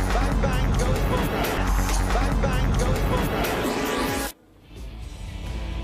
Bang bang goes Bumrah. Bang bang goes Bumrah.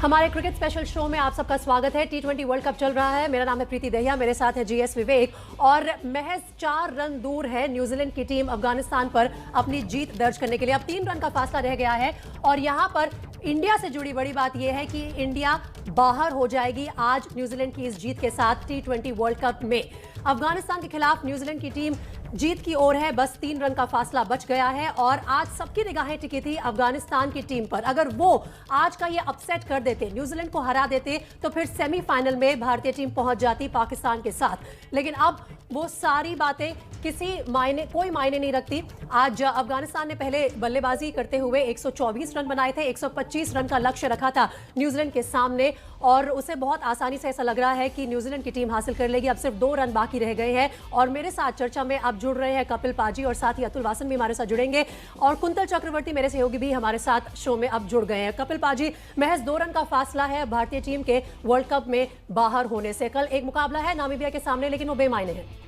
हमारे cricket special show में आप सबका स्वागत है। टी20 वर्ल्ड कप चल रहा है। मेरा नाम है प्रीति दहिया, मेरे साथ है जीएस विवेक और महज 4 रन दूर है न्यूजीलैंड की टीम अफगानिस्तान पर अपनी जीत दर्ज करने के लिए। अब 3 रन का फासला रह गया है और यहां पर इंडिया से जुड़ी बड़ी बात यह है कि इंडिया बाहर हो जाएगी आज न्यूजीलैंड की इस जीत के साथ टी20 वर्ल्ड कप में। अफगानिस्तान के खिलाफ न्यूजीलैंड की टीम जीत की ओर है, बस 3 रन का फासला बच गया है और आज सबकी निगाहें टिकी थी अफगानिस्तान की टीम पर। अगर वो आज का ये अपसेट कर देते, न्यूजीलैंड को हरा देते, तो फिर सेमीफाइनल में भारतीय टीम पहुंच जाती पाकिस्तान के साथ। लेकिन अब वो सारी बातें कोई मायने नहीं रखती। आज अफगानिस्तान ने पहले बल्लेबाजी करते हुए 124 रन बनाए थे, 125 रन का लक्ष्य रखा था न्यूजीलैंड के सामने और उसे बहुत आसानी से ऐसा लग रहा है कि न्यूजीलैंड की टीम हासिल कर लेगी। अब सिर्फ 2 रन बाकी रह गए हैं और मेरे साथ चर्चा में अब जुड़ रहे हैं कपिल पाजी और साथ ही अतुल वासन भी हमारे साथ जुड़ेंगे और कुंतल चक्रवर्ती मेरे सहयोगी भी हमारे साथ शो में अब जुड़ गए हैं। कपिल पाजी, महज 2 रन का फासला है भारतीय टीम के वर्ल्ड कप में बाहर होने से। कल एक मुकाबला है नामीबिया के सामने, लेकिन वो बेमायने है।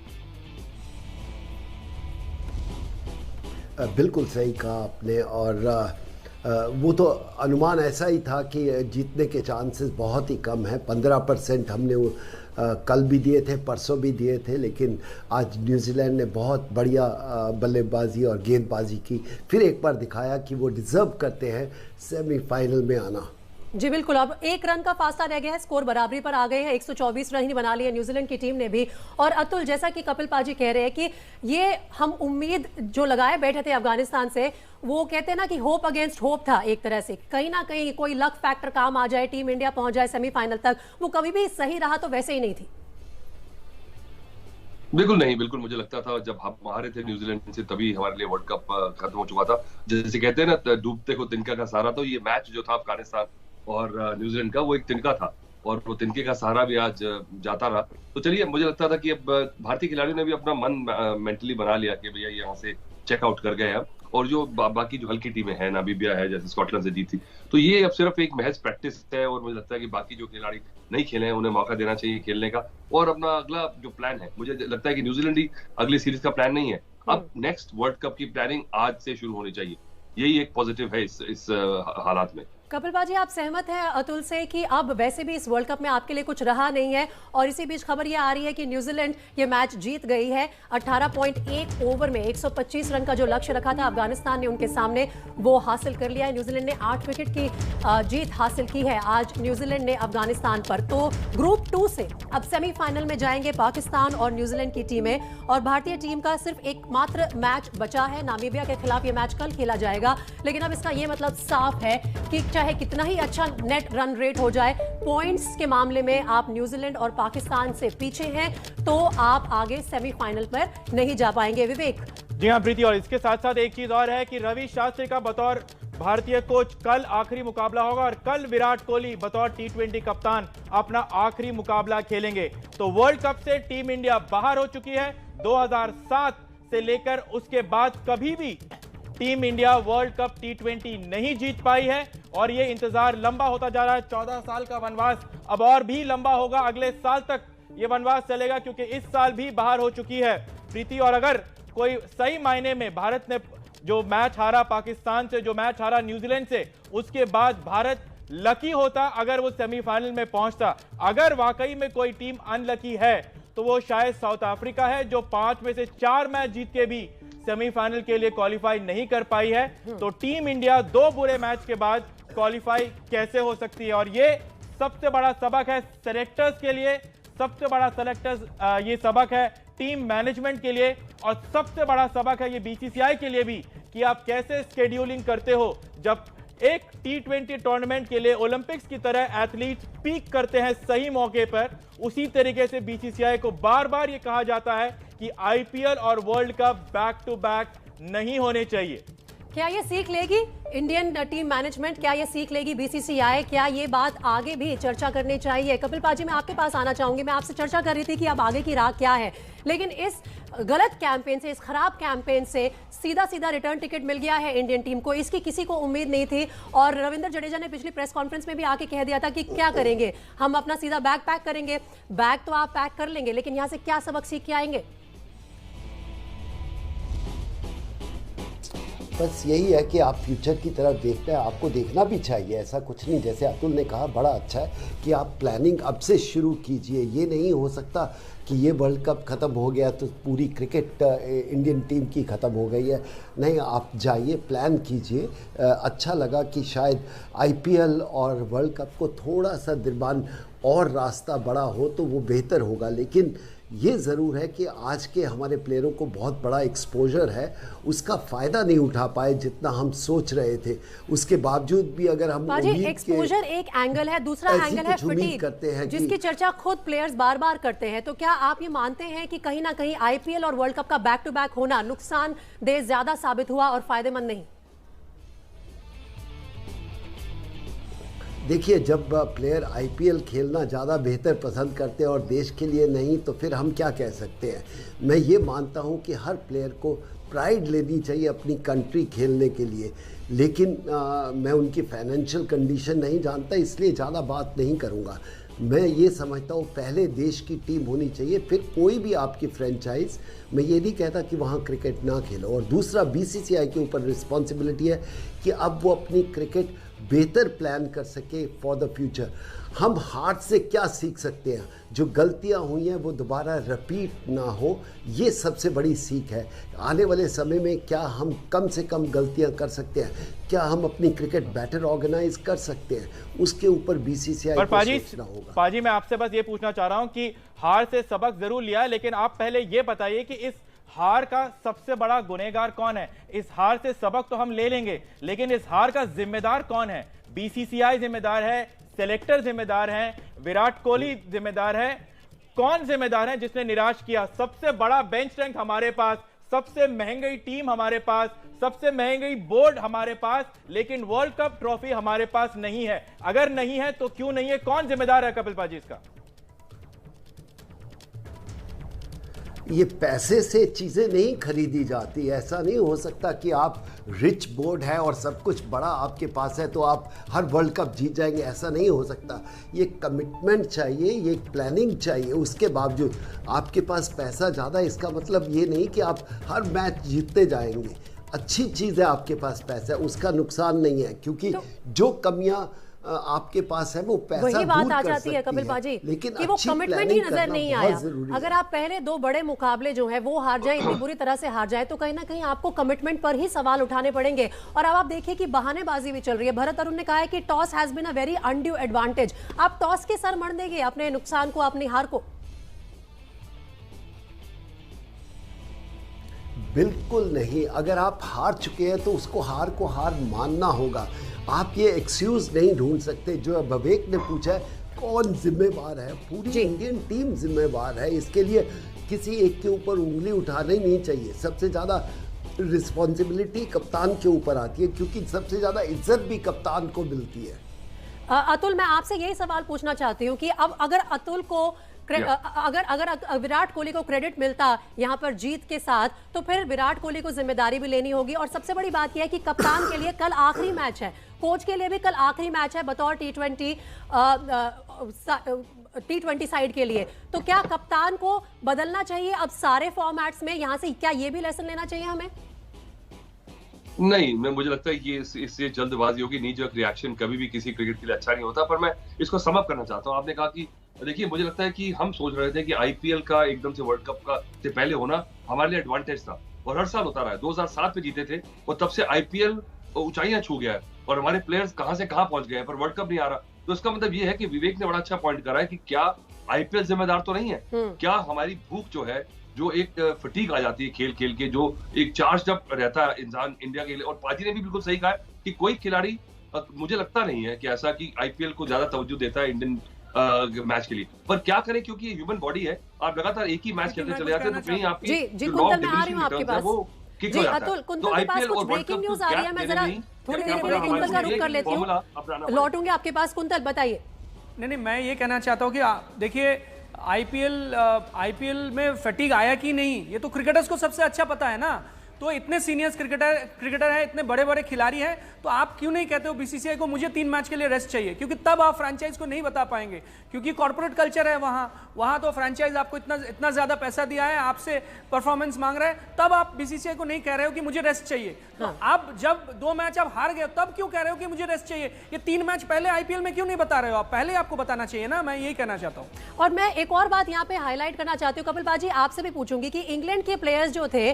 बिल्कुल सही कहा आपने और वो तो अनुमान ऐसा ही था कि जीतने के चांसेस बहुत ही कम है। 15% हमने कल भी दिए थे, परसों भी दिए थे, लेकिन आज न्यूजीलैंड ने बहुत बढ़िया बल्लेबाजी और गेंदबाजी की, फिर एक बार दिखाया कि वो डिज़र्व करते हैं सेमीफाइनल में आना। जी बिल्कुल, अब 1 रन का फासला रह गया है, स्कोर बराबरी पर आ गए हैं, 124 रन ही बना लिए न्यूजीलैंड की टीम ने भी। और अतुल, जैसा कि कपिल पाजी कह रहे हैं कि ये हम उम्मीद जो लगाए बैठे थे अफगानिस्तान से, वो कहते हैं ना कि होप अगेंस्ट होप था एक तरह से, कहीं ना कहीं कोई लक फैक्टर काम आ जाए, टीम इंडिया पहुंच जाए सेमीफाइनल तक, वो कभी भी सही रहा तो वैसे ही नहीं थी। बिल्कुल नहीं, बिल्कुल मुझे लगता था जब हम हारे थे न्यूजीलैंड से तभी हमारे लिए वर्ल्ड कप खत्म हो चुका था। जैसे कहते हैं ना, डूबते को तिनका का सहारा, तो ये मैच जो था अफगानिस्तान और न्यूजीलैंड का, वो एक तिनका था और वो तिनके का सहारा भी आज जाता रहा। तो चलिए, मुझे लगता था कि अब भारतीय खिलाड़ियों ने भी अपना मन मेंटली बना लिया कि भैया यहाँ से चेकआउट कर गए हम, और जो बाकी जो हल्की टीमें हैं, नामीबिया है जैसे स्कॉटलैंड से जीती, तो ये अब सिर्फ एक महज प्रैक्टिस है और मुझे लगता है कि बाकी जो खिलाड़ी नहीं खेले हैं उन्हें मौका देना चाहिए खेलने का। और अपना अगला जो प्लान है, मुझे लगता है कि न्यूजीलैंड ही अगली सीरीज का प्लान नहीं है, अब नेक्स्ट वर्ल्ड कप की प्लानिंग आज से शुरू होनी चाहिए। यही एक पॉजिटिव है इस हालात में। कपिल बाजी, आप सहमत हैं अतुल से कि अब वैसे भी इस वर्ल्ड कप में आपके लिए कुछ रहा नहीं है और इसी बीच खबर ये आ रही है कि न्यूजीलैंड ये मैच जीत गई है। 18.1 ओवर में 125 रन का जो लक्ष्य रखा था अफगानिस्तान ने उनके सामने, वो हासिल कर लिया है। न्यूजीलैंड ने 8 विकेट की जीत हासिल की है आज न्यूजीलैंड ने अफगानिस्तान पर। तो ग्रुप 2 से अब सेमीफाइनल में जाएंगे पाकिस्तान और न्यूजीलैंड की टीमें और भारतीय टीम का सिर्फ एकमात्र मैच बचा है, नामीबिया के खिलाफ ये मैच कल खेला जाएगा। लेकिन अब इसका ये मतलब साफ है कि चाहे कितना ही अच्छा नेट रन रेट हो जाए, पॉइंट्स के मामले में आप न्यूजीलैंड और पाकिस्तान से पीछे हैं, तो आप आगे सेमीफाइनल पर नहीं जा पाएंगे। विवेक। जी हाँ प्रीति, और इसके साथ साथ एक चीज और है कि रवि शास्त्री का बतौर भारतीय कोच कल आखिरी मुकाबला होगा और कल विराट कोहली बतौर टी20 कप्तान अपना आखिरी मुकाबला खेलेंगे। तो वर्ल्ड कप से टीम इंडिया बाहर हो चुकी है। 2007 से लेकर उसके बाद कभी भी टीम इंडिया वर्ल्ड कप टी20 नहीं जीत पाई है और ये इंतजार लंबा होता जा रहा है। 14 साल का वनवास अब और भी लंबा होगा, अगले साल तक ये वनवास चलेगा क्योंकि इस साल भी बाहर हो चुकी है प्रीति। और अगर कोई सही मायने में भारत ने जो मैच हारा पाकिस्तान से, जो मैच हारा न्यूजीलैंड से, उसके बाद भारत लकी होता अगर वो सेमीफाइनल में पहुंचता। अगर वाकई में कोई टीम अनलकी है तो वो शायद साउथ अफ्रीका है, जो 5 में से 4 मैच जीत के भी सेमीफाइनल के लिए क्वालिफाई नहीं कर पाई है। तो टीम इंडिया 2 बुरे मैच के बाद क्वालिफाई कैसे हो सकती है? और ये सबसे बड़ा सबक है सेलेक्टर्स के लिए, सबसे बड़ा ये सबक है टीम मैनेजमेंट के लिए और सबसे बड़ा सबक है ये बीसीसीआई के लिए भी कि आप कैसे स्केड्यूलिंग करते हो। जब एक टी20 टूर्नामेंट के लिए ओलंपिक्स की तरह एथलीट पीक करते हैं सही मौके पर, उसी तरीके से बीसीसीआई को बार बार ये कहा जाता है कि आईपीएल और world cup back to back नहीं होने चाहिए। क्या ये सीख लेगी इंडियन टीम मैनेजमेंट, क्या ये सीख लेगी बीसीसीआई? क्या ये बात आगे भी चर्चा करनी चाहिए? कपिल पाजी, मैं आपके पास आना चाहूंगी। मैं आपसे चर्चा कर रही थी कि अब आगे की राह क्या है, लेकिन इस गलत कैंपेन से, इस खराब कैंपेन से सीधा सीधा रिटर्न टिकट मिल गया है इंडियन टीम को। इसकी किसी को उम्मीद नहीं थी और रविंद्र जडेजा ने पिछली प्रेस कॉन्फ्रेंस में भी आके कह दिया था कि क्या करेंगे, हम अपना सीधा बैग पैक करेंगे। बैग तो आप पैक कर लेंगे, लेकिन यहां से क्या सबक सीख के आएंगे? बस यही है कि आप फ्यूचर की तरफ देखते हैं, आपको देखना भी चाहिए, ऐसा कुछ नहीं। जैसे अतुल ने कहा, बड़ा अच्छा है कि आप प्लानिंग अब से शुरू कीजिए। ये नहीं हो सकता कि ये वर्ल्ड कप ख़त्म हो गया तो पूरी क्रिकेट इंडियन टीम की ख़त्म हो गई है। नहीं, आप जाइए, प्लान कीजिए। अच्छा लगा कि शायद आईपीएल और वर्ल्ड कप को थोड़ा सा दरमियान और रास्ता बड़ा हो तो वो बेहतर होगा। लेकिन ये ज़रूर है कि आज के हमारे प्लेयरों को बहुत बड़ा एक्सपोजर है, उसका फ़ायदा नहीं उठा पाए जितना हम सोच रहे थे। उसके बावजूद भी अगर हम एक्सपोजर एक एंगल है, दूसरा एंगल है फटीग करते हैं जिसकी चर्चा खुद प्लेयर्स बार बार करते हैं। तो क्या आप ये मानते हैं कि कहीं ना कहीं आईपीएल और वर्ल्ड कप का बैक टू बैक होना नुकसानदेह ज्यादा साबित हुआ और फायदेमंद नहीं? देखिए, जब प्लेयर आईपीएल खेलना ज़्यादा बेहतर पसंद करते हैं और देश के लिए नहीं, तो फिर हम क्या कह सकते हैं। मैं ये मानता हूँ कि हर प्लेयर को प्राइड लेनी चाहिए अपनी कंट्री खेलने के लिए। लेकिन मैं उनकी फाइनेंशियल कंडीशन नहीं जानता, इसलिए ज़्यादा बात नहीं करूँगा। मैं ये समझता हूँ पहले देश की टीम होनी चाहिए, फिर कोई भी आपकी फ्रेंचाइज। मैं ये नहीं कहता कि वहाँ क्रिकेट ना खेलो। और दूसरा, बीसीसीआई के ऊपर रिस्पॉन्सिबिलिटी है कि अब वो अपनी क्रिकेट बेहतर प्लान कर सके फॉर द फ्यूचर। हम हार से क्या सीख सकते हैं, जो गलतियां हुई हैं वो दोबारा रिपीट ना हो, ये सबसे बड़ी सीख है। आने वाले समय में क्या हम कम से कम गलतियां कर सकते हैं, क्या हम अपनी क्रिकेट बेटर ऑर्गेनाइज कर सकते हैं, उसके ऊपर बीसीसीआई को सोचना होगा। पाजी, मैं आपसे बस ये पूछना चाह रहा हूं कि हार से सबक जरूर लिया है, लेकिन आप पहले ये बताइए कि इस हार का सबसे बड़ा गुनहगार कौन है? इस हार से सबक तो हम ले लेंगे, लेकिन इस हार का जिम्मेदार कौन है? बीसीसीआई जिम्मेदार है, सेलेक्टर जिम्मेदार हैं, विराट कोहली जिम्मेदार है? कौन जिम्मेदार है जिसने निराश किया? सबसे बड़ा बेंच स्ट्रेंथ हमारे पास, सबसे महंगी टीम हमारे पास, सबसे महंगी बोर्ड हमारे पास, लेकिन वर्ल्ड कप ट्रॉफी हमारे पास नहीं है। अगर नहीं है तो क्यों नहीं है? कौन जिम्मेदार है कपिल पाजी इसका? ये पैसे से चीज़ें नहीं खरीदी जाती। ऐसा नहीं हो सकता कि आप रिच बोर्ड है और सब कुछ बड़ा आपके पास है तो आप हर वर्ल्ड कप जीत जाएंगे, ऐसा नहीं हो सकता। ये कमिटमेंट चाहिए, ये प्लानिंग चाहिए। उसके बावजूद आपके पास पैसा ज़्यादा, इसका मतलब ये नहीं कि आप हर मैच जीतते जाएंगे। अच्छी चीज़ है आपके पास पैसा, उसका नुकसान नहीं है, क्योंकि जो कमियाँ आपके पास है वो पैसा वही बात आ दूर जाती है कपिल पाजी, लेकिन कि वो कमिटमेंट ही नजर नहीं आया। अगर आप पहले दो बड़े मुकाबले जो है वो हार जाए, इतनी बुरी तरह से हार जाए, तो कहीं ना कहीं आपको कमिटमेंट पर ही सवाल उठाने पड़ेंगे। और अब आप देखिए कि बहानेबाजी भी चल रही है। भरत अरुण ने कहा है कि toss has been a very undue advantage. आप टॉस के सर मढ़ देंगे अपने नुकसान को, अपनी हार को? बिल्कुल नहीं। अगर आप हार चुके हैं तो उसको हार को हार मानना होगा। आप ये एक्सक्यूज नहीं ढूंढ सकते। जो विवेक ने पूछा है कौन जिम्मेवार है, पूरी इंडियन टीम जिम्मेवार है। इसके लिए किसी एक के ऊपर उंगली उठानी नहीं चाहिए। सबसे ज़्यादा रिस्पॉन्सिबिलिटी कप्तान के ऊपर आती है, क्योंकि सबसे ज़्यादा इज्जत भी कप्तान को मिलती है। अतुल, मैं आपसे यही सवाल पूछना चाहती हूँ कि अब अगर अतुल को अगर विराट कोहली को क्रेडिट मिलता यहां पर जीत के साथ, तो फिर विराट कोहली को जिम्मेदारी भी लेनी होगी। और सबसे बड़ी बात यह है कि कप्तान के लिए कल आखिरी मैच है, कोच के लिए भी कल आखिरी मैच है बतौर टी20 साइड के लिए। तो क्या कप्तान को बदलना चाहिए अब सारे फॉर्मेट्स में? यहां से क्या ये भी लेसन लेना चाहिए हमें? नहीं, मुझे लगता है कि इससे जल्दबाजी होगी। नी जर्क रिएक्शन कभी भी किसी क्रिकेट के लिए अच्छा नहीं होता। पर मैं इसको सम अप करना चाहता हूँ। आपने कहा कि देखिए, मुझे लगता है कि हम सोच रहे थे कि आईपीएल का एकदम से वर्ल्ड कप का से पहले होना हमारे लिए एडवांटेज था, और हर साल होता रहा है। 2007 में जीते थे और तब से आईपीएल ऊंचाइयां छू गया है और हमारे प्लेयर्स कहां से कहां पहुंच गए हैं, पर वर्ल्ड कप नहीं आ रहा। तो इसका मतलब ये है कि विवेक ने बड़ा अच्छा पॉइंट करा है कि क्या आईपीएल जिम्मेदार तो नहीं है? क्या हमारी भूख जो है, जो एक फटीग आ जाती है खेल खेल के, जो एक चार्ज अप रहता है इंसान इंडिया के लिए। और पाजी ने भी बिल्कुल सही कहा है कि कोई खिलाड़ी, मुझे लगता नहीं है कि ऐसा कि आईपीएल को ज्यादा तवज्जो देता है इंडियन मैच के लिए। पर क्या करें, क्योंकि ये ह्यूमन बॉडी है। आप लगातार एक ही मैच खेलते चले जाते हैं तो कहीं आपकी जी कुंतल, मैं आ रही हूं आपके पास। जी अतुल, कुंतल के पास कुछ ब्रेकिंग न्यूज आ रही है। मैं जरा थोड़ी देर के लिए कुंतल का रुख कर लेती हूं, लौटूंगी आपके पास। कुंतल बताइए। नहीं, मैं ये कहना चाहता हूं कि देखिए, आईपीएल में फटीग आया कि नहीं, ये तो क्रिकेटर्स को सबसे अच्छा पता है ना। तो इतने सीनियर्स क्रिकेटर हैं, इतने बड़े बड़े खिलाड़ी हैं, तो आप क्यों नहीं कहते हो बीसीसीआई को मुझे 3 मैच के लिए रेस्ट चाहिए? क्योंकि तब आप फ्रेंचाइज को नहीं बता पाएंगे, क्योंकि कॉर्पोरेट कल्चर है वहां तो फ्रेंचाइज आपको इतना ज्यादा पैसा दिया है, आपसे परफॉर्मेंस मांग रहा है, तब आप बीसीसीआई को नहीं कह रहे हो कि मुझे रेस्ट चाहिए। तो आप जब 2 मैच आप हार गए तब क्यों कह रहे हो कि मुझे रेस्ट चाहिए? ये 3 मैच पहले आईपीएल में क्यों नहीं बता रहे हो आप? पहले आपको बताना चाहिए ना, मैं यही कहना चाहता हूं। और मैं एक और बात यहाँ पे हाईलाइट करना चाहती हूँ कपिल बाजी, आपसे भी पूछूंगी कि इंग्लैंड के प्लेयर्स जो थे,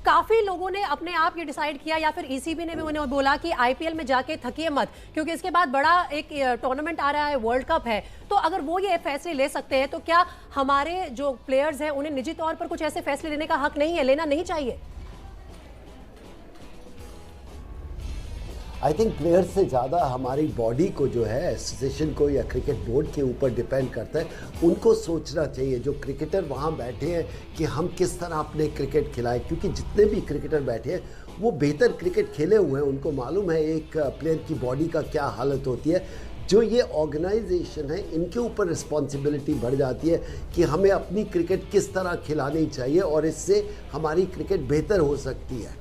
काफी लोगों ने अपने आप ये डिसाइड किया या फिर ईसीबी ने भी उन्हें बोला कि आईपीएल में जाके थकिए मत, क्योंकि इसके बाद बड़ा एक टूर्नामेंट आ रहा है, वर्ल्ड कप है। तो अगर वो ये फैसले ले सकते हैं तो क्या हमारे जो प्लेयर्स हैं उन्हें निजी तौर पर कुछ ऐसे फैसले लेने का हक नहीं है, लेना नहीं चाहिए? आई थिंक प्लेयर से ज़्यादा हमारी बॉडी को जो है, एसोसिएशन को या क्रिकेट बोर्ड के ऊपर डिपेंड करता है। उनको सोचना चाहिए जो क्रिकेटर वहाँ बैठे हैं कि हम किस तरह अपने क्रिकेट खिलाएं, क्योंकि जितने भी क्रिकेटर बैठे हैं वो बेहतर क्रिकेट खेले हुए हैं, उनको मालूम है एक प्लेयर की बॉडी का क्या हालत होती है। जो ये ऑर्गेनाइजेशन है इनके ऊपर रिस्पॉन्सिबिलिटी बढ़ जाती है कि हमें अपनी क्रिकेट किस तरह खिलानी चाहिए और इससे हमारी क्रिकेट बेहतर हो सकती है।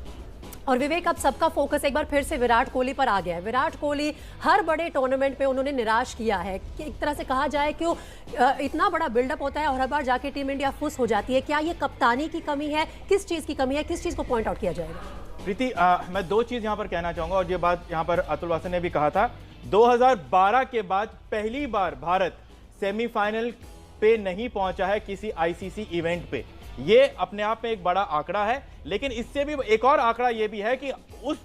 और विवेक, अब सबका फोकस एक बार फिर से विराट कोहली पर आ गया है। विराट कोहली हर बड़े टूर्नामेंट पे उन्होंने निराश किया है कि एक तरह से कहा जाए कि इतना बड़ा बिल्डअप होता है और हर बार जाके टीम इंडिया फुस हो जाती है। क्या ये कप्तानी की कमी है? किस चीज़ की कमी है? किस चीज़ को पॉइंट आउट किया जाएगा? प्रीति, मैं 2 चीज़ यहाँ पर कहना चाहूँगा, और ये बात यहाँ पर अतुल वासन ने भी कहा था। 2012 के बाद पहली बार भारत सेमीफाइनल पे नहीं पहुंचा है किसी आईसीसी इवेंट पे। ये अपने आप में एक बड़ा आंकड़ा है, लेकिन इससे भी एक और आंकड़ा ये भी है कि उस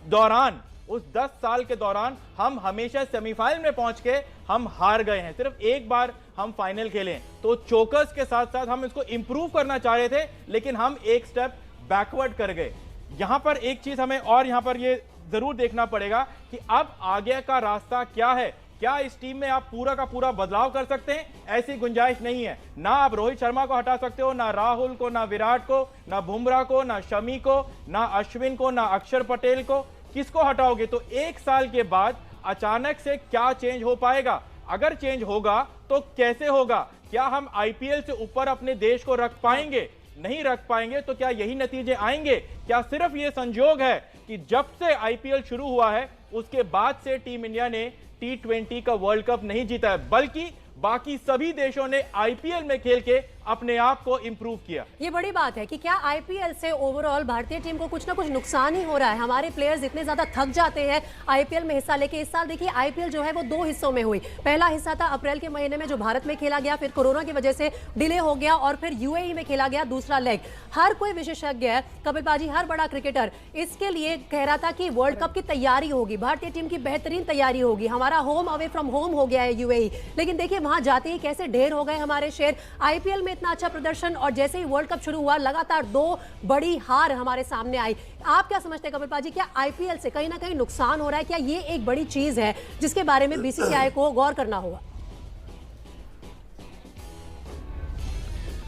10 साल के दौरान हम हमेशा सेमीफाइनल में पहुंच के हम हार गए हैं। सिर्फ एक बार हम फाइनल खेले, तो चोकर्स के साथ साथ हम इसको इंप्रूव करना चाह रहे थे, लेकिन हम एक स्टेप बैकवर्ड कर गए। यहां पर एक चीज हमें और यहां पर ये जरूर देखना पड़ेगा कि अब आगे का रास्ता क्या है। क्या इस टीम में आप पूरा का पूरा बदलाव कर सकते हैं? ऐसी गुंजाइश नहीं है। ना आप रोहित शर्मा को हटा सकते हो, ना राहुल को, ना विराट को, ना बुमराह को, ना शमी को, ना अश्विन को, ना अक्षर पटेल को। किसको हटाओगे? तो 1 साल के बाद अचानक से क्या चेंज हो पाएगा? अगर चेंज होगा तो कैसे होगा? क्या हम आईपीएल से ऊपर अपने देश को रख पाएंगे? नहीं रख पाएंगे तो क्या यही नतीजे आएंगे? क्या सिर्फ ये संयोग है कि जब से आईपीएल शुरू हुआ है उसके बाद से टीम इंडिया ने T20 का वर्ल्ड कप नहीं जीता है, बल्कि बाकी सभी देशों ने आईपीएल में खेल के अपने आप को इंप्रूव किया। ये बड़ी बात है कि क्या आईपीएल से ओवरऑल भारतीय टीम को कुछ ना कुछ नुकसान ही हो रहा है? हमारे प्लेयर्स इतने ज्यादा थक जाते हैं आईपीएल में हिस्सा लेके। इस साल देखिए आईपीएल जो है वो 2 हिस्सों में हुई। पहला हिस्सा था अप्रैल के महीने में जो भारत में खेला गया, फिर कोरोना की वजह से डिले हो गया, और फिर यूएई में खेला गया दूसरा लेग। हर कोई विशेषज्ञ है, कपिल बाजी, हर बड़ा क्रिकेटर इसके लिए कह रहा था कि वर्ल्ड कप की तैयारी होगी, भारतीय टीम की बेहतरीन तैयारी होगी, हमारा होम अवे फ्रॉम होम हो गया है यूएई। लेकिन देखिए वहां जाते ही कैसे ढेर हो गए हमारे शेयर। आईपीएल में इतना अच्छा प्रदर्शन और जैसे ही वर्ल्ड कप शुरू हुआ लगातार 2 बड़ी हार हमारे सामने आई। आप क्या समझते हैं कपिल बाजी, क्या आईपीएल से कहीं ना कहीं नुकसान हो रहा है? क्या ये एक बड़ी चीज है जिसके बारे में बीसीसीआई को गौर करना होगा?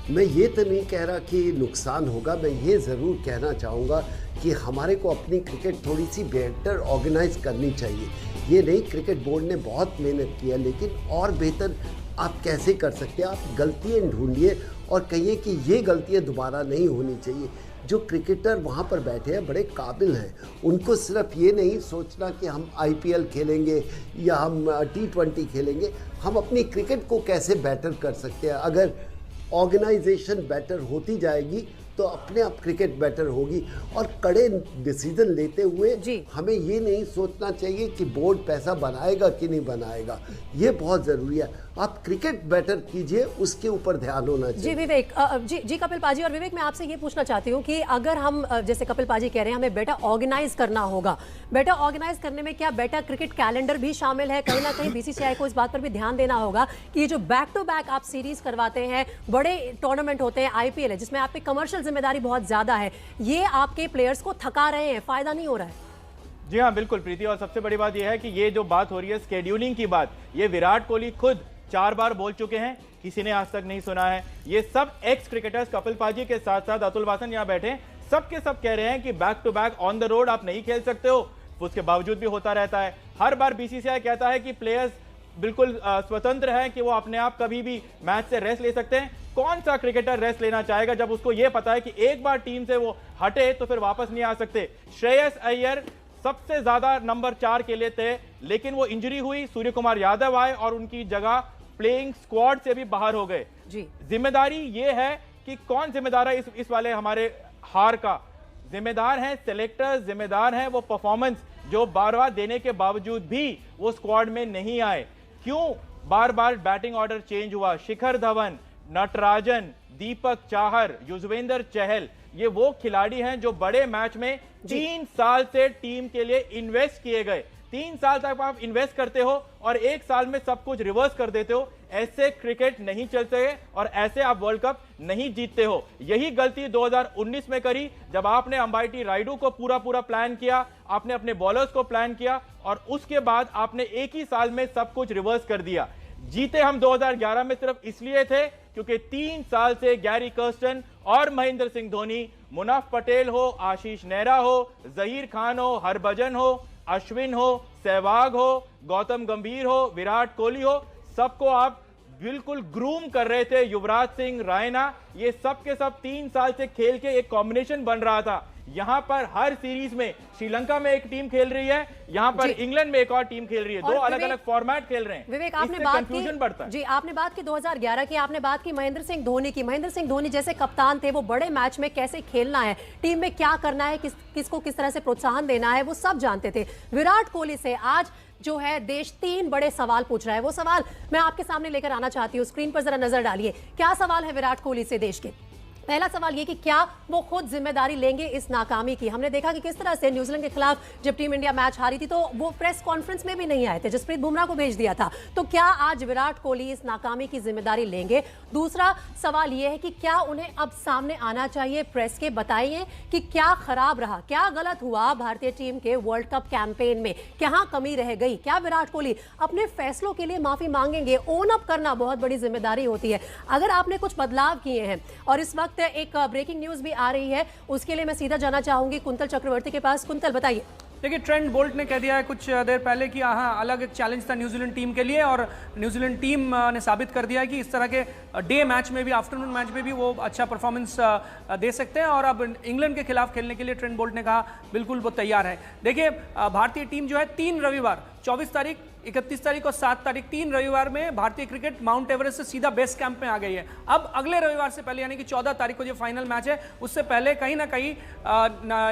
मैं ये तो नहीं कह रहा कि नुकसान होगा, मैं ये ज़रूर कहना चाहूँगा कि हमारे को अपनी क्रिकेट थोड़ी सी बेहतर ऑर्गेनाइज करनी चाहिए। ये नहीं, क्रिकेट बोर्ड ने बहुत मेहनत की है, लेकिन और बेहतर आप कैसे कर सकते हैं? आप गलतियाँ ढूंढिए और कहिए कि ये गलतियाँ दोबारा नहीं होनी चाहिए। जो क्रिकेटर वहाँ पर बैठे हैं बड़े काबिल हैं, उनको सिर्फ ये नहीं सोचना कि हम आईपीएल खेलेंगे या हम T20 खेलेंगे, हम अपनी क्रिकेट को कैसे बेटर कर सकते हैं। अगर ऑर्गेनाइजेशन बेटर होती जाएगी तो अपने आप क्रिकेट बेटर होगी। और कड़े डिसीजन लेते हुए हमें ये नहीं सोचना चाहिए कि बोर्ड पैसा बनाएगा कि नहीं बनाएगा, ये बहुत ज़रूरी है। आप क्रिकेट बेटर कीजिए, उसके ऊपर ध्यान होना चाहिए। जी विवेक, जी कपिल पाजी। और विवेक, मैं आपसे ये पूछना चाहती हूँ कि अगर हम जैसे कपिल पाजी कह रहे हैं हमें बेटर ऑर्गेनाइज करना होगा, बेटर ऑर्गेनाइज करने में क्या बेटर क्रिकेट कैलेंडर भी शामिल है? कहीं ना कहीं बीसीसीआई को इस बात पर भी ध्यान देना होगा कि ये जो बैक टू बैक आप सीरीज करवाते हैं, बड़े टूर्नामेंट होते हैं, आईपीएल है जिसमें आप पे कमर्शियल जिम्मेदारी बहुत ज्यादा है, ये आपके प्लेयर्स को थका रहे हैं, फायदा नहीं हो रहा है। जी हाँ, बिल्कुल प्रीति। और सबसे बड़ी बात यह है कि ये जो बात हो रही है स्केड्यूलिंग की बात, ये विराट कोहली खुद 4 बार बोल चुके हैं, किसी ने आज तक नहीं सुना है। ये सब एक्स क्रिकेटर्स कपिल पाजी के साथ साथ अतुल वासन यहाँ बैठे सब के सब कह रहे हैं कि back to back on the road आप नहीं खेल सकते हो। उसके बावजूद भी होता रहता है। हर बार बीसीसीआई कहता है कि प्लेयर्स बिल्कुल स्वतंत्र है कि वो अपने आप कभी भी मैच से रेस्ट ले सकते हैं। कौन सा क्रिकेटर रेस्ट लेना चाहेगा जब उसको यह पता है कि एक बार टीम से वो हटे तो फिर वापस नहीं आ सकते। श्रेयस अय्यर सबसे ज्यादा नंबर 4 के लिए थे, लेकिन वो इंजरी हुई, सूर्य कुमार यादव आए और उनकी जगह प्लेइंग स्क्वाड से भी बाहर हो गए। जिम्मेदारी ये है कि कौन जिम्मेदार है इस वाले हमारे हार का? जिम्मेदार हैं सेलेक्टर्स, जिम्मेदार हैं वो परफॉर्मेंस जो बार बार देने के बावजूद भी वो स्क्वाड में नहीं आए। क्यों बार बार बैटिंग ऑर्डर चेंज हुआ? शिखर धवन, नटराजन, दीपक चाहर, युजवेंद्र चहल, ये वो खिलाड़ी हैं जो बड़े मैच में 3 साल से टीम के लिए इन्वेस्ट किए गए। 3 साल तक आप इन्वेस्ट करते हो और 1 साल में सब कुछ रिवर्स कर देते हो। ऐसे क्रिकेट नहीं चलते और ऐसे आप वर्ल्ड कप नहीं जीतते हो। यही गलती 2019 में करी जब आपने अंबाइटी रायडू को पूरा प्लान किया, आपने अपने बॉलर्स को प्लान किया और उसके बाद आपने एक ही साल में सब कुछ रिवर्स कर दिया। जीते हम 2011 में सिर्फ इसलिए थे क्योंकि 3 साल से गैरी कर्स्टन और महेंद्र सिंह धोनी, मुनाफ पटेल हो, आशीष नेहरा हो, जहीर खान हो, हरभजन हो, अश्विन हो, सहवाग हो, गौतम गंभीर हो, विराट कोहली हो, सबको आप बिल्कुल ग्रूम कर रहे थे। युवराज सिंह, रायना, ये सब के सब 3 साल से खेल के एक कॉम्बिनेशन बन रहा था। यहां पर हर सीरीज में श्रीलंका में एक टीम खेल रही है, यहां पर इंग्लैंड में एक और टीम खेल रही है, दो अलग अलग फॉर्मेट खेल रहे हैं। विवेक, आपने बात कंफ्यूजन बढ़ता है। जी, आपने बात की 2011 की, आपने बात की महेंद्र सिंह धोनी की। महेंद्र सिंह धोनी जैसे कप्तान थे, वो बड़े मैच में कैसे खेलना है, टीम में क्या करना है, किसको किस तरह से प्रोत्साहन देना है, वो सब जानते थे। विराट कोहली से आज जो है देश 3 बड़े सवाल पूछ रहा है। वो सवाल मैं आपके सामने लेकर आना चाहती हूँ, स्क्रीन पर जरा नजर डालिए। क्या सवाल है विराट कोहली से देश के? पहला सवाल ये कि क्या वो खुद जिम्मेदारी लेंगे इस नाकामी की? हमने देखा कि किस तरह से न्यूजीलैंड के खिलाफ जब टीम इंडिया मैच हारी थी तो वो प्रेस कॉन्फ्रेंस में भी नहीं आए थे, जसप्रीत बुमराह को भेज दिया था। तो क्या आज विराट कोहली इस नाकामी की जिम्मेदारी लेंगे? दूसरा सवाल ये है कि क्या उन्हें अब सामने आना चाहिए, प्रेस के बताइए कि क्या खराब रहा, क्या गलत हुआ भारतीय टीम के वर्ल्ड कप कैंपेन में, क्या कमी रह गई? क्या विराट कोहली अपने फैसलों के लिए माफी मांगेंगे? ओन अप करना बहुत बड़ी जिम्मेदारी होती है। अगर आपने कुछ बदलाव किए हैं और इस वक्त एक ब्रेकिंग न्यूज भी आ रही है, उसके लिए मैं सीधा जाना चाहूंगी कुंतल चक्रवर्ती के पास। कुंतल, बताइए। देखिए, ट्रेंट बोल्ट ने कह दिया है कुछ देर पहले कि हाँ, अलग एक चैलेंज था न्यूजीलैंड टीम के लिए और न्यूजीलैंड टीम ने साबित कर दिया है कि इस तरह के डे मैच में भी, आफ्टरनून मैच में भी वो अच्छा परफॉर्मेंस दे सकते हैं। और अब इंग्लैंड के खिलाफ खेलने के लिए ट्रेंट बोल्ट ने कहा बिल्कुल वो तैयार है। देखिए, भारतीय टीम जो है 3 रविवार 24 तारीख, 31 तारीख और 7 तारीख, 3 रविवार में भारतीय क्रिकेट माउंट एवरेस्ट से सीधा बेस कैंप में आ गई है। अब अगले रविवार से पहले यानी कि 14 तारीख को जो फाइनल मैच है, उससे पहले कहीं ना कहीं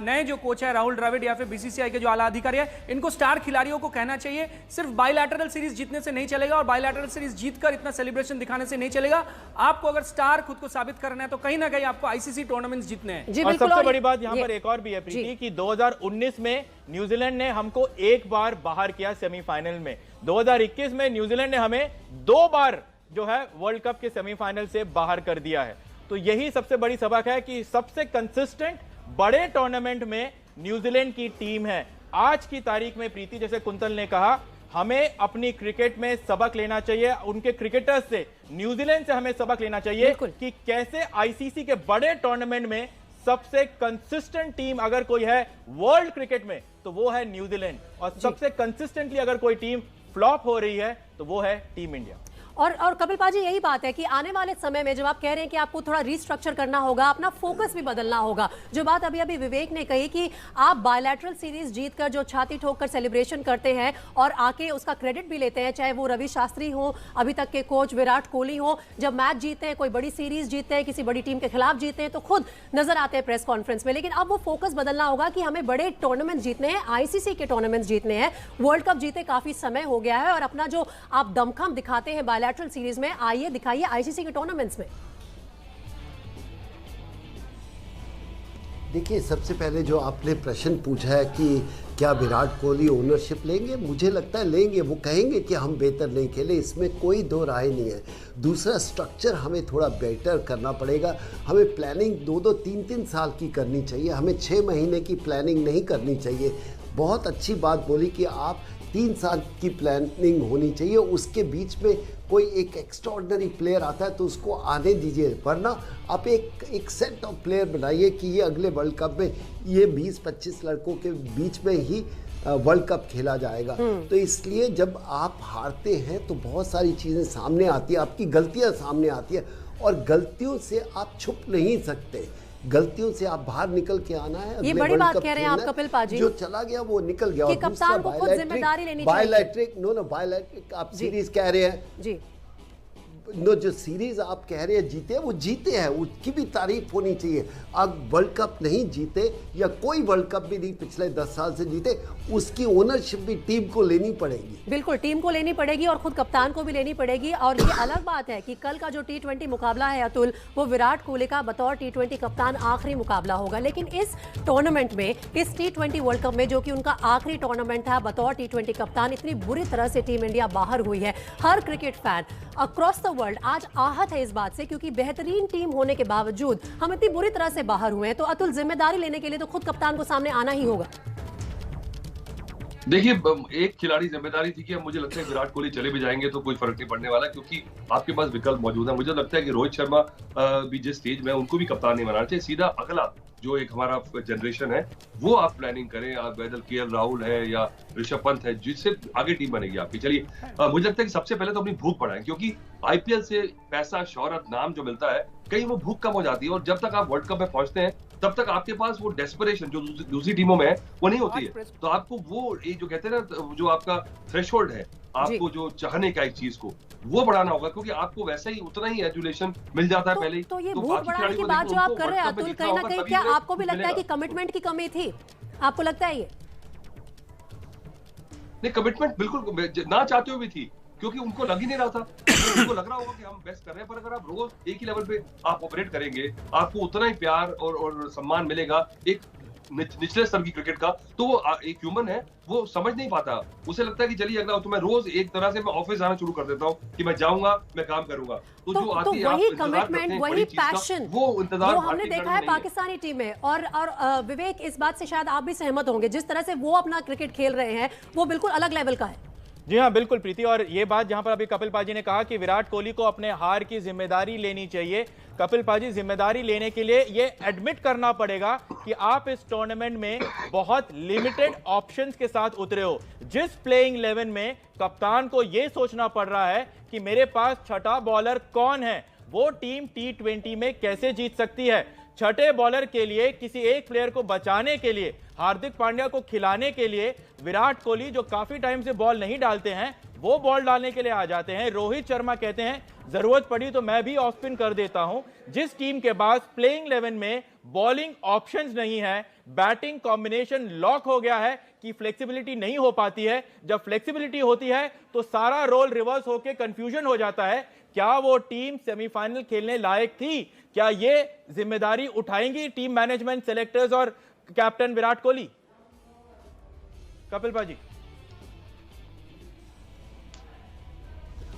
नए जो कोच है राहुल द्रविड़ या फिर बीसीसीआई के जो आला अधिकारी है, इनको स्टार खिलाड़ियों को कहना चाहिए सिर्फ बायलैटरल सीरीज जीतने से नहीं चलेगा और बायलैटरल सीरीज जीतकर इतना सेलिब्रेशन दिखाने से नहीं चलेगा। आपको अगर स्टार खुद को साबित करना है तो कहीं ना कहीं आपको आईसीसी टूर्नामेंट्स जीतने हैं। और सबसे बड़ी बात यहां पर एक और भी है प्रीति कि 2019 में न्यूजीलैंड ने हमको एक बार बाहर किया सेमीफाइनल में, 2021 में न्यूजीलैंड ने हमें 2 बार जो है वर्ल्ड कप के सेमीफाइनल से बाहर कर दिया है। तो यही सबसे बड़ी सबक है कि सबसे कंसिस्टेंट बड़े टूर्नामेंट में न्यूजीलैंड की टीम है। आज की तारीख में प्रीति, जैसे कुंतल ने कहा, हमें अपनी क्रिकेट में सबक लेना चाहिए, उनके क्रिकेटर्स से, न्यूजीलैंड से हमें सबक लेना चाहिए कि कैसे आईसीसी के बड़े टूर्नामेंट में सबसे कंसिस्टेंट टीम अगर कोई है वर्ल्ड क्रिकेट में तो वो है न्यूजीलैंड, और सबसे कंसिस्टेंटली अगर कोई टीम फ्लॉप हो रही है तो वो है टीम इंडिया। और कपिल पाजी, यही बात है कि आने वाले समय में जब आप कह रहे हैं कि आपको थोड़ा रीस्ट्रक्चर करना होगा, अपना फोकस भी बदलना होगा, जो बात अभी विवेक ने कही कि आप बायलैटरल सीरीज जीतकर जो छाती ठोककर सेलिब्रेशन करते हैं और आके उसका क्रेडिट भी लेते हैं, चाहे वो रवि शास्त्री हो, अभी तक के कोच विराट कोहली हो, जब मैच जीतते हैं, कोई बड़ी सीरीज जीतते हैं, किसी बड़ी टीम के खिलाफ जीतते हैं तो खुद नजर आते हैं प्रेस कॉन्फ्रेंस में। लेकिन अब वो फोकस बदलना होगा कि हमें बड़े टूर्नामेंट जीतने हैं, आईसीसी के टूर्नामेंट जीतने हैं। वर्ल्ड कप जीते काफी समय हो गया है और अपना जो आप दमखम दिखाते हैं बायलैटरल सीरीज में, आइए दिखाइए आईसीसी के टूर्नामेंट्स में। देखिए, सबसे पहले जो आपने प्रश्न पूछा है कि क्या विराट कोहली ओनरशिप लेंगे, मुझे लगता है लेंगे। वो कहेंगे कि हम बेहतर नहीं खेले, इसमें कोई दो राय नहीं है। दूसरा, स्ट्रक्चर हमें थोड़ा बेटर करना पड़ेगा। हमें प्लानिंग 2-2, 3-3 साल की करनी चाहिए, हमें 6 महीने की प्लानिंग नहीं करनी चाहिए। बहुत अच्छी बात बोली कि आप 3 साल की प्लानिंग होनी चाहिए, उसके बीच में कोई एक एक्स्ट्राऑर्डिनरी प्लेयर आता है तो उसको आने दीजिए, वरना आप एक सेट ऑफ प्लेयर बनाइए कि ये अगले वर्ल्ड कप में ये 20-25 लड़कों के बीच में ही वर्ल्ड कप खेला जाएगा। तो इसलिए जब आप हारते हैं तो बहुत सारी चीज़ें सामने आती है, आपकी गलतियां सामने आती है और गलतियों से आप छुप नहीं सकते, गलतियों से आप बाहर निकल के आना है। ये बड़ी बात कह रहे हैं आप कपिल पाजी, जो चला गया वो निकल गया। कि कप्तान को खुद जिम्मेदारी लेनी चाहिए। बायोलैट्रिक आप सीरीज कह रहे हैं जी, जो सीरीज आप कह रहे हैं जीते, वो जीते हैं, उसकी भी तारीफ होनी चाहिए। अब वर्ल्ड कप नहीं जीते या कोई वर्ल्ड कप भी नहीं पिछले 10 साल से जीते, उसकी ओनरशिप भी टीम को लेनी पड़ेगी। बिल्कुल टीम को लेनी पड़ेगी और खुद कप्तान को भी लेनी पड़ेगी। और ये अलग बात है कि कल का जो T20 मुकाबला है अतुल, वो विराट कोहली का बतौर T20 कप्तान आखिरी मुकाबला होगा। लेकिन इस टूर्नामेंट में, इस T20 वर्ल्ड कप में, जो कि उनका आखिरी टूर्नामेंट था बतौर T20 कप्तान, इतनी बुरी तरह से टीम इंडिया बाहर हुई है। हर cricket fan across the world आज आहत है इस बात से, क्योंकि बेहतरीन टीम होने के बावजूद हम इतनी बुरी तरह से बाहर हुए हैं। तो अतुल, जिम्मेदारी लेने के लिए तो खुद कप्तान को सामने आना ही होगा। देखिए, एक खिलाड़ी जिम्मेदारी थी कि अब मुझे लगता है विराट कोहली चले भी जाएंगे तो कोई फर्क नहीं पड़ने वाला, क्योंकि आपके पास विकल्प मौजूद है। मुझे लगता है कि रोहित शर्मा भी जिस स्टेज में, उनको भी कप्तान नहीं बनाना चाहिए। सीधा अगला जो एक हमारा जनरेशन है वो आप प्लानिंग करें। आप वैदल KL राहुल है या ऋषभ पंत है, जिससे आगे टीम बनेगी आपकी। चलिए, मुझे लगता है कि सबसे पहले तो अपनी भूख बढ़ाएं, क्योंकि IPL से पैसा, शोहरत, नाम जो मिलता है, कहीं वो भूख कम हो जाती है। और जब तक आप वर्ल्ड कप में पहुंचते हैं तब तक आपके पास वो डेस्परेशन जो दूसरी टीमों में है वो नहीं होती है। तो आपको वो जो कहते हैं ना, जो आपका थ्रेशोल्ड है, आपको जो चाहने का एक चीज को, वो बढ़ाना होगा, क्योंकि आपको वैसा ही उतना ही एजुलेशन मिल जाता है पहले ही। तो ये भूख बढ़ाने की बात जो आप कर रहे हैं अतुल, कहीं ना कहीं क्या आपको भी लगता है कि कमिटमेंट की कमी थी? आपको लगता है ये? नहीं, कमिटमेंट बिल्कुल ना चाहते हुए भी थी, क्योंकि उनको लग ही नहीं रहा था। उनको लग रहा होगा कि हम बेस्ट कर रहे हैं, पर अगर आप रोज एक ही लेवल पे आप ऑपरेट करेंगे, आपको उतना ही प्यार और सम्मान मिलेगा एक निचले स्तर की क्रिकेट का। तो वो एक ह्यूमन है, वो समझ नहीं पाता। उसे लगता है कि चलिए अगला, तो मैं रोज एक तरह से मैं ऑफिस आना शुरू कर देता हूँ कि मैं जाऊंगा, मैं काम करूंगा। तो जो आती है, वही कमिटमेंट, वही पैशन, वो इंतजार हमने देखा है पाकिस्तानी टीम में। और विवेक, इस बात से शायद आप भी सहमत होंगे, जिस तरह से वो अपना क्रिकेट खेल रहे हैं वो बिल्कुल अलग लेवल का है। जी हाँ, बिल्कुल प्रीति। और ये बात जहां पर अभी कपिल पाजी ने कहा कि विराट कोहली को अपने हार की जिम्मेदारी लेनी चाहिए, कपिल पाजी, जिम्मेदारी लेने के लिए ये एडमिट करना पड़ेगा कि आप इस टूर्नामेंट में बहुत लिमिटेड ऑप्शंस के साथ उतरे हो। जिस प्लेइंग 11 में कप्तान को यह सोचना पड़ रहा है कि मेरे पास छठा बॉलर कौन है, वो टीम T20 में कैसे जीत सकती है। छठे बॉलर के लिए, किसी एक प्लेयर को बचाने के लिए, हार्दिक पांड्या को खिलाने के लिए विराट कोहली, जो काफी टाइम से बॉल नहीं डालते हैं, वो बॉल डालने के लिए आ जाते हैं। रोहित शर्मा कहते हैं जरूरत पड़ी तो मैं भी ऑफ स्पिन कर देता हूं। जिस टीम के पास प्लेइंग 11 में बॉलिंग ऑप्शंस नहीं है, बैटिंग कॉम्बिनेशन लॉक हो गया है कि फ्लेक्सिबिलिटी नहीं हो पाती है। जब फ्लेक्सिबिलिटी होती है तो सारा रोल रिवर्स होकर कंफ्यूजन हो जाता है। क्या वो टीम सेमीफाइनल खेलने लायक थी? क्या ये जिम्मेदारी उठाएंगी टीम मैनेजमेंट, सेलेक्टर्स और कैप्टन विराट कोहली? कपिल पाजी।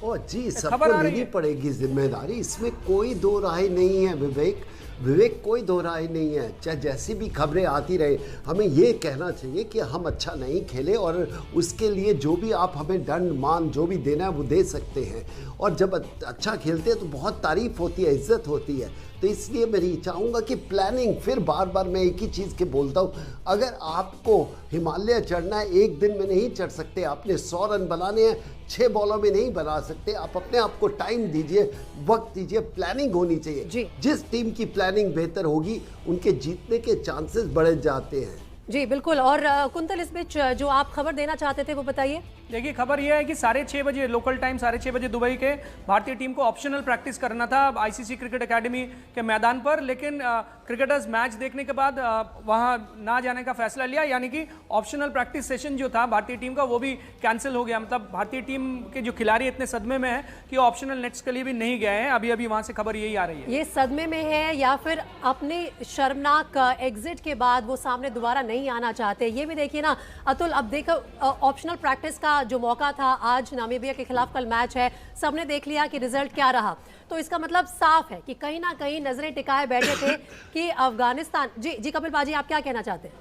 ओ जी, सबको लेनी पड़ेगी जिम्मेदारी, इसमें कोई दो राय नहीं है विवेक, कोई दो राय नहीं है। चाहे जैसी भी खबरें आती रहे, हमें ये कहना चाहिए कि हम अच्छा नहीं खेले और उसके लिए जो भी आप हमें दंड मान जो भी देना है वो दे सकते हैं। और जब अच्छा खेलते हैं तो बहुत तारीफ होती है, इज्जत होती है। तो इसलिए मैं चाहूँगा कि प्लानिंग, फिर बार बार मैं एक ही चीज़ के बोलता हूँ, अगर आपको हिमालय चढ़ना है एक दिन में नहीं चढ़ सकते। आपने 100 रन बनाने हैं 6 बॉलों में नहीं बना सकते। आप अपने आप को टाइम दीजिए, वक्त दीजिए, प्लानिंग होनी चाहिए। जिस टीम की प्लानिंग बेहतर होगी उनके जीतने के चांसेस बढ़ जाते हैं। जी बिल्कुल। और कुंतल, इस बीच जो आप खबर देना चाहते थे वो बताइए। देखिए, खबर यह है कि 6:30 बजे लोकल टाइम, 6:30 बजे दुबई के भारतीय टीम को ऑप्शनल प्रैक्टिस करना था ICC क्रिकेट एकेडमी के मैदान पर, लेकिन क्रिकेटर्स मैच देखने के बाद वहां ना जाने का फैसला लिया, यानी कि ऑप्शनल प्रैक्टिस सेशन जो था भारतीय टीम का वो भी कैंसिल हो गया। मतलब भारतीय टीम के जो खिलाड़ी इतने सदमे में है कि ऑप्शनल नेट्स के लिए भी नहीं गए हैं। अभी अभी वहां से खबर यही आ रही है। ये सदमे में है या फिर अपने शर्मनाक एग्जिट के बाद वो सामने दोबारा नहीं आना चाहते। ये भी देखिए ना अतुल, अब देखो ऑप्शनल प्रैक्टिस का जो मौका था, आज नामीबिया के खिलाफ कल मैच है, सबने देख लिया कि रिजल्ट क्या रहा। तो इसका मतलब साफ है कि कहीं ना कहीं नजरें टिकाए बैठे थे कि अफगानिस्तान। जी कपिल पाजी, आप क्या कहना चाहते हैं?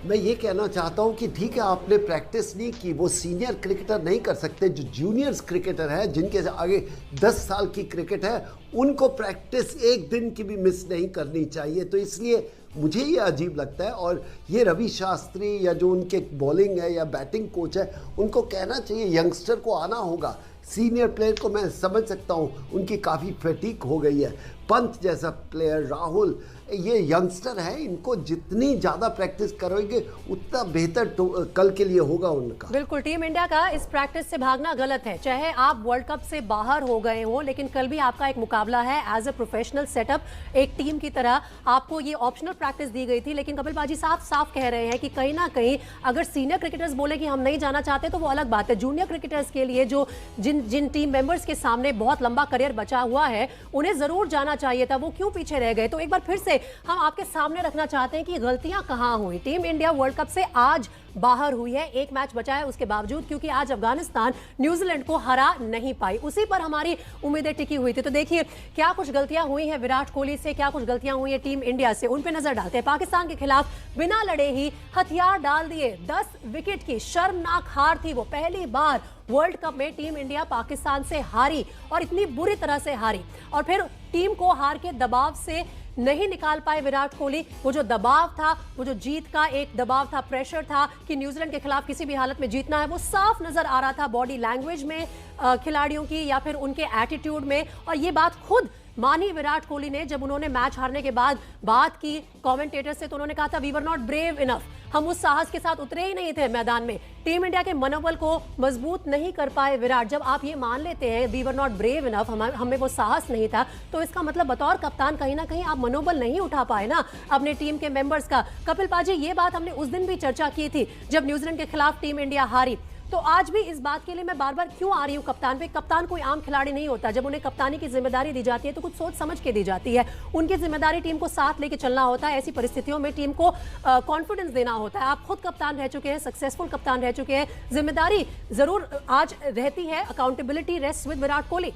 मैं ये कहना चाहता हूँ कि ठीक है, आपने प्रैक्टिस नहीं की, वो सीनियर क्रिकेटर नहीं कर सकते। जो जूनियर्स क्रिकेटर है, जिनके आगे 10 साल की क्रिकेट है, उनको प्रैक्टिस एक दिन की भी मिस नहीं करनी चाहिए। तो इसलिए मुझे ये अजीब लगता है। और ये रवि शास्त्री या जो उनके बॉलिंग है या बैटिंग कोच है, उनको कहना चाहिए, यंगस्टर को आना होगा सीनियर प्लेयर को मैं समझ सकता हूँ, उनकी काफ़ी फटीक हो गई है। पंत जैसा प्लेयर, राहुल, ये यंगस्टर है, इनको जितनी ज़्यादा प्रैक्टिस करोगे उतना बेहतर कल के लिए होगा उनका। बिल्कुल, टीम इंडिया का इस प्रैक्टिस से भागना गलत है। चाहे आप वर्ल्ड कप से बाहर हो गए हो, लेकिन कल भी आपका एक मुकाबला है। एज अ प्रोफेशनल सेटअप, एक टीम की तरह आपको ये ऑप्शनल प्रैक्टिस दी गई थी। लेकिन कपिल पाजी साफ साफ कह रहे हैं कि कहीं ना कहीं अगर सीनियर क्रिकेटर्स बोले कि हम नहीं जाना चाहते तो वो अलग बात है। जूनियर क्रिकेटर्स के लिए जो जिन टीम मेंबर्स के सामने बहुत लंबा करियर बचा हुआ है, उन्हें जरूर जाना चाहिए था। वो क्यों पीछे रह गए? तो एक बार फिर से हम आपके सामने रखना चाहते हैं कि गलतियां कहां हुई। टीम इंडिया वर्ल्ड कप से आज बाहर हुई है, एक मैच बचा है उसके बावजूद, क्योंकि आज अफगानिस्तान न्यूजीलैंड को हरा नहीं पाई। उसी पर हमारी उम्मीदें टिकी हुई थी। तो देखिए क्या कुछ गलतियां हुई हैं विराट कोहली से, क्या कुछ गलतियां हुई हैं टीम इंडिया से, उन पे नजर डालते हैं। पाकिस्तान के खिलाफ बिना लड़े ही हथियार डाल दिए, 10 विकेट की शर्मनाक हार थी वो। पहली बार वर्ल्ड कप में टीम इंडिया पाकिस्तान से हारी और इतनी बुरी तरह से हारी, और फिर टीम को हार के दबाव से नहीं निकाल पाए विराट कोहली। वो जो दबाव था, वो जो जीत का एक दबाव था, प्रेशर था कि न्यूजीलैंड के खिलाफ किसी भी हालत में जीतना है, वो साफ नजर आ रहा था बॉडी लैंग्वेज में खिलाड़ियों की या फिर उनके एटीट्यूड में। और ये बात खुद मानी विराट कोहली ने जब उन्होंने मैच हारने के बाद बात की कमेंटेटर से, तो उन्होंने कहा था we were not brave enough, हम उस साहस के साथ उतरे ही नहीं थे मैदान में। टीम इंडिया के मनोबल को मजबूत नहीं कर पाए विराट। जब आप ये मान लेते हैं we were not brave enough, हमें वो साहस नहीं था, तो इसका मतलब बतौर कप्तान कहीं ना कहीं आप मनोबल नहीं उठा पाए ना अपने टीम के मेंबर्स का। कपिल पाजी, ये बात हमने उस दिन भी चर्चा की थी जब न्यूजीलैंड के खिलाफ टीम इंडिया हारी। तो आज भी इस बात के लिए मैं बार बार क्यों आ रही हूँ कप्तान पे? कप्तान कोई आम खिलाड़ी नहीं होता। जब उन्हें कप्तानी की जिम्मेदारी दी जाती है तो कुछ सोच समझ के दी जाती है। उनकी जिम्मेदारी टीम को साथ लेके चलना होता है। ऐसी परिस्थितियों में टीम को कॉन्फिडेंस देना होता है। आप खुद कप्तान रह चुके हैं, सक्सेसफुल कप्तान रह चुके हैं, जिम्मेदारी जरूर आज रहती है। Accountability rest with Virat Kohli.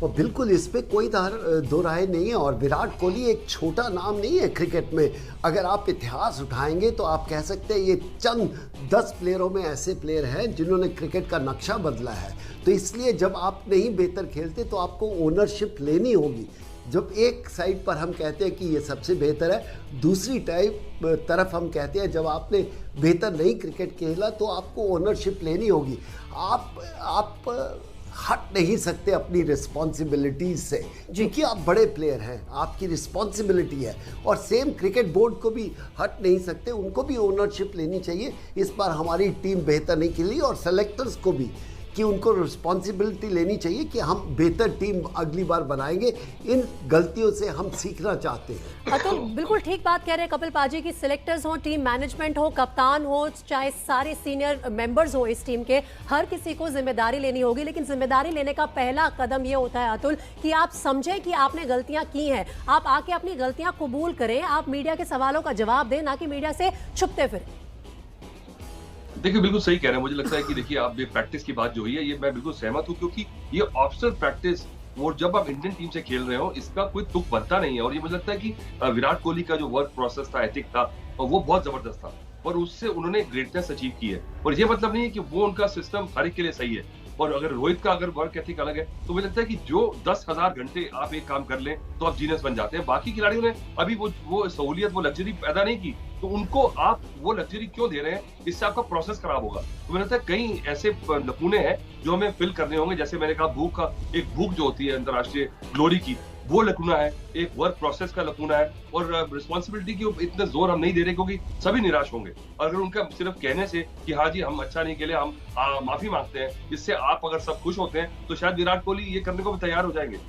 और बिल्कुल इस पे कोई दो राय नहीं है। और विराट कोहली एक छोटा नाम नहीं है क्रिकेट में। अगर आप इतिहास उठाएंगे तो आप कह सकते हैं ये चंद 10 प्लेयरों में ऐसे प्लेयर हैं जिन्होंने क्रिकेट का नक्शा बदला है। तो इसलिए जब आप नहीं बेहतर खेलते तो आपको ओनरशिप लेनी होगी। जब एक साइड पर हम कहते हैं कि ये सबसे बेहतर है, दूसरी तरफ हम कहते हैं जब आपने बेहतर नहीं क्रिकेट खेला तो आपको ओनरशिप लेनी होगी। आप हट नहीं सकते अपनी रिस्पॉन्सिबिलिटीज से, क्योंकि आप बड़े प्लेयर हैं, आपकी रिस्पॉन्सिबिलिटी है। और सेम क्रिकेट बोर्ड को भी हट नहीं सकते, उनको भी ओनरशिप लेनी चाहिए। इस बार हमारी टीम बेहतर नहीं खेली, और सेलेक्टर्स को भी कि उनको रिस्पॉन्सिबिलिटी लेनी चाहिए कि हम बेहतर टीम अगली बार बनाएंगे। इन गलतियों से हम सीखना चाहते हैं। तो बिल्कुल ठीक बात कह रहे हैं कपिल पाजी की सिलेक्टर्स हो, टीम मैनेजमेंट हो, कप्तान हो, चाहे सारे सीनियर मेंबर्स हो इस टीम के, हर किसी को जिम्मेदारी लेनी होगी। लेकिन जिम्मेदारी लेने का पहला कदम यह होता है अतुल कि आप समझें कि आपने गलतियां की हैं, आप आके अपनी गलतियां कबूल करें, आप मीडिया के सवालों का जवाब दें, ना कि मीडिया से छुपते फिरें। देखिए बिल्कुल सही कह रहे हैं। मुझे लगता है कि देखिए आप ये प्रैक्टिस की बात जो हुई है ये मैं बिल्कुल सहमत हूँ, क्योंकि ये ऑप्शनल प्रैक्टिस और जब आप इंडियन टीम से खेल रहे हो इसका कोई तुक बनता नहीं है। और ये मुझे लगता है कि विराट कोहली का जो वर्क प्रोसेस था, एथिक था, वो बहुत जबरदस्त था और उससे उन्होंने ग्रेटनेस अचीव की है। और ये मतलब नहीं है कि वो उनका सिस्टम हर एक के लिए सही है। और अगर रोहित का अगर वर्क एथिक अलग है तो मुझे लगता है कि जो 10,000 घंटे आप एक काम कर लें तो आप जीनियस बन जाते हैं। बाकी खिलाड़ियों ने अभी वो सहूलियत, वो लग्जरी पैदा नहीं की, तो उनको आप वो लग्जरी क्यों दे रहे हैं? इससे आपका प्रोसेस खराब होगा। तो मुझे लगता है कई ऐसे लकूने हैं जो हमें फिल करने होंगे। जैसे मैंने कहा भूख जो होती है अंतर्राष्ट्रीय ग्लोरी की, वो लकूना है, एक वर्क प्रोसेस का लकूना है। और रिस्पॉन्सिबिलिटी की इतना जोर हम नहीं दे रहे क्योंकि सभी निराश होंगे। अगर उनका सिर्फ कहने से कि हाँ जी हम अच्छा नहीं खेले, हम माफी मांगते हैं, इससे आप अगर सब खुश होते हैं तो शायद विराट कोहली ये करने को भी तैयार हो जाएंगे।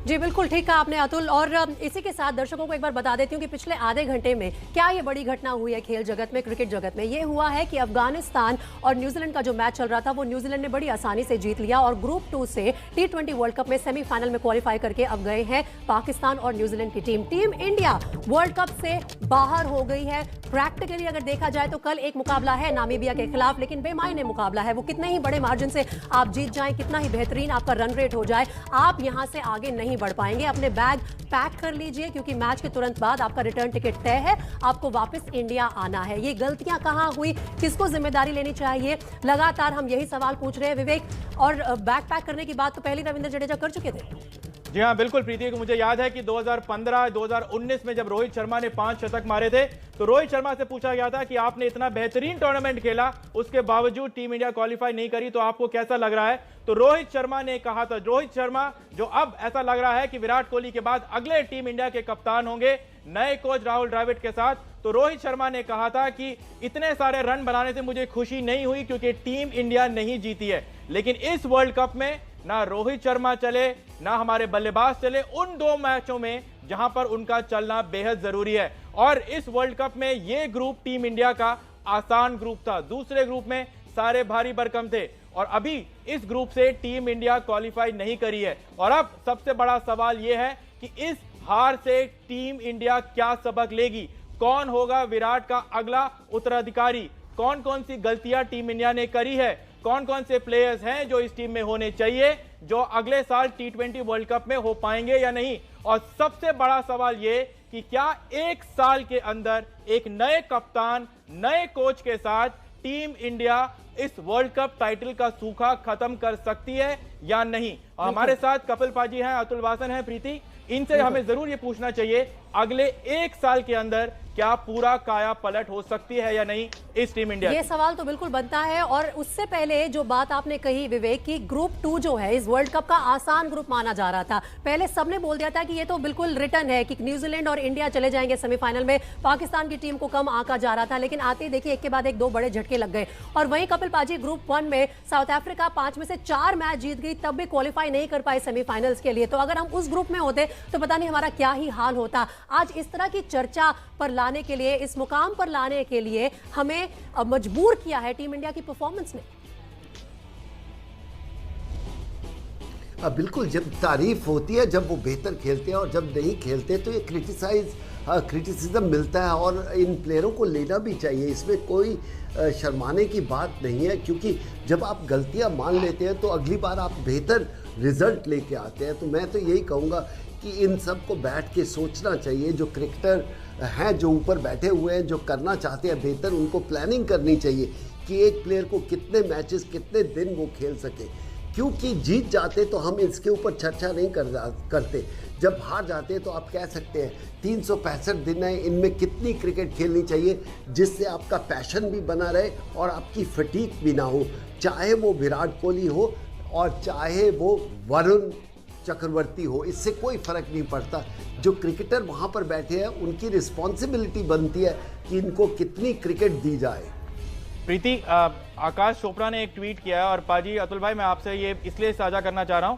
जी बिल्कुल ठीक कहा आपने अतुल। और इसी के साथ दर्शकों को एक बार बता देती हूँ कि पिछले आधे घंटे में क्या ये बड़ी घटना हुई है खेल जगत में, क्रिकेट जगत में। ये हुआ है कि अफगानिस्तान और न्यूजीलैंड का जो मैच चल रहा था वो न्यूजीलैंड ने बड़ी आसानी से जीत लिया और ग्रुप 2 से T20 वर्ल्ड कप में सेमीफाइनल में क्वालिफाई करके अब गए हैं पाकिस्तान और न्यूजीलैंड की team. Team India world cup से बाहर हो गई है। प्रैक्टिकली अगर देखा जाए तो कल एक मुकाबला है नामीबिया के खिलाफ, लेकिन बेमायने मुकाबला है। वो कितने ही बड़े मार्जिन से आप जीत जाएं, कितना ही बेहतरीन आपका रन रेट हो जाए, आप यहां से आगे नहीं बढ़ पाएंगे। अपने बैग पैक कर लीजिए क्योंकि मैच के तुरंत बाद आपका रिटर्न टिकट तय है, आपको वापस इंडिया आना है। ये गलतियां कहां हुई, किसको जिम्मेदारी लेनी चाहिए, लगातार हम यही सवाल पूछ रहे हैं विवेक। और बैग पैक करने की बात तो पहले रविंद्र जडेजा कर चुके थे। जी हाँ बिल्कुल प्रीति, मुझे याद है कि 2015-2019 में जब रोहित शर्मा ने 5 शतक मारे थे तो रोहित शर्मा से पूछा गया था कि आपने इतना बेहतरीन टूर्नामेंट खेला, उसके बावजूद टीम इंडिया क्वालिफाई नहीं करी, तो आपको कैसा लग रहा है? तो रोहित शर्मा ने कहा था, रोहित शर्मा जो अब ऐसा लग रहा है कि विराट कोहली के बाद अगले टीम इंडिया के कप्तान होंगे नए कोच राहुल द्रविड़ के साथ, तो रोहित शर्मा ने कहा था कि इतने सारे रन बनाने से मुझे खुशी नहीं हुई क्योंकि टीम इंडिया नहीं जीती है। लेकिन इस वर्ल्ड कप में ना रोहित शर्मा चले ना हमारे बल्लेबाज चले उन 2 मैचों में जहां पर उनका चलना बेहद जरूरी है। और इस वर्ल्ड कप में ये ग्रुप टीम इंडिया का आसान ग्रुप था, दूसरे ग्रुप में सारे भारी भरकम थे और अभी इस ग्रुप से टीम इंडिया क्वालिफाई नहीं करी है। और अब सबसे बड़ा सवाल यह है कि इस हार से टीम इंडिया क्या सबक लेगी, कौन होगा विराट का अगला उत्तराधिकारी, कौन कौन सी गलतियां टीम इंडिया ने करी है, कौन कौन से प्लेयर्स हैं जो इस टीम में होने चाहिए जो अगले साल T20 वर्ल्ड कप में हो पाएंगे या नहीं। और सबसे बड़ा सवाल ये कि क्या 1 साल के अंदर एक नए कप्तान नए कोच के साथ टीम इंडिया इस वर्ल्ड कप टाइटल का सूखा खत्म कर सकती है या नहीं। और हमारे साथ कपिल पाजी हैं, अतुल वासन हैं, प्रीति, इनसे हमें जरूर ये पूछना चाहिए अगले 1 साल के अंदर क्या पूरा काया पलट हो सकती है या नहीं इस टीम इंडिया? ये सवाल तो बिल्कुल बनता है। और उससे पहले जो बात आपने कही विवेक की, ग्रुप 2 जो है इस वर्ल्ड कप का आसान ग्रुप माना जा रहा था, पहले सबने बोल दिया था कि ये तो बिल्कुल रिटर्न है कि न्यूजीलैंड और इंडिया चले जाएंगे सेमीफाइनल में, पाकिस्तान की टीम को कम आंका जा रहा था, लेकिन आते ही देखिए एक के बाद एक 2 बड़े झटके लग गए। और वहीं कपिल पाजी ग्रुप 1 में साउथ अफ्रीका 5 में से 4 मैच जीत गई, तब भी क्वालिफाई नहीं कर पाए सेमीफाइनल्स के लिए। तो अगर हम उस ग्रुप में होते तो पता नहीं हमारा क्या ही हाल होता। आज इस तरह की चर्चा पर लाने के लिए, इस मुकाम पर लाने के लिए हमें मजबूर किया है टीम इंडिया की परफॉर्मेंस ने। बिल्कुल, जब तारीफ होती है, जब वो बेहतर खेलते हैं और जब नहीं खेलते तो ये क्रिटिसिज्म मिलता है और इन प्लेयरों को लेना भी चाहिए, इसमें कोई शर्माने की बात नहीं है, क्योंकि जब आप गलतियां मान लेते हैं तो अगली बार आप बेहतर रिजल्ट लेके आते हैं। तो मैं तो यही कहूँगा कि इन सब को बैठ के सोचना चाहिए, जो क्रिकेटर हैं जो ऊपर बैठे हुए हैं, जो करना चाहते हैं बेहतर, उनको प्लानिंग करनी चाहिए कि एक प्लेयर को कितने मैचेस कितने दिन वो खेल सके। क्योंकि जीत जाते तो हम इसके ऊपर चर्चा नहीं करते, जब हार जाते तो आप कह सकते हैं 365 दिन है, इनमें कितनी क्रिकेट खेलनी चाहिए जिससे आपका पैशन भी बना रहे और आपकी फटीक भी ना हो, चाहे वो विराट कोहली हो और चाहे वो वरुण चक्रवर्ती हो, इससे कोई फर्क नहीं पड़ता। जो क्रिकेटर वहां पर बैठे हैं उनकी रिस्पॉन्सिबिलिटी बनती है कि इनको कितनी क्रिकेट दी जाए। प्रीति, आकाश चोपड़ा ने एक ट्वीट किया है और पाजी अतुल भाई मैं आपसे ये इसलिए साझा करना चाह रहा हूं।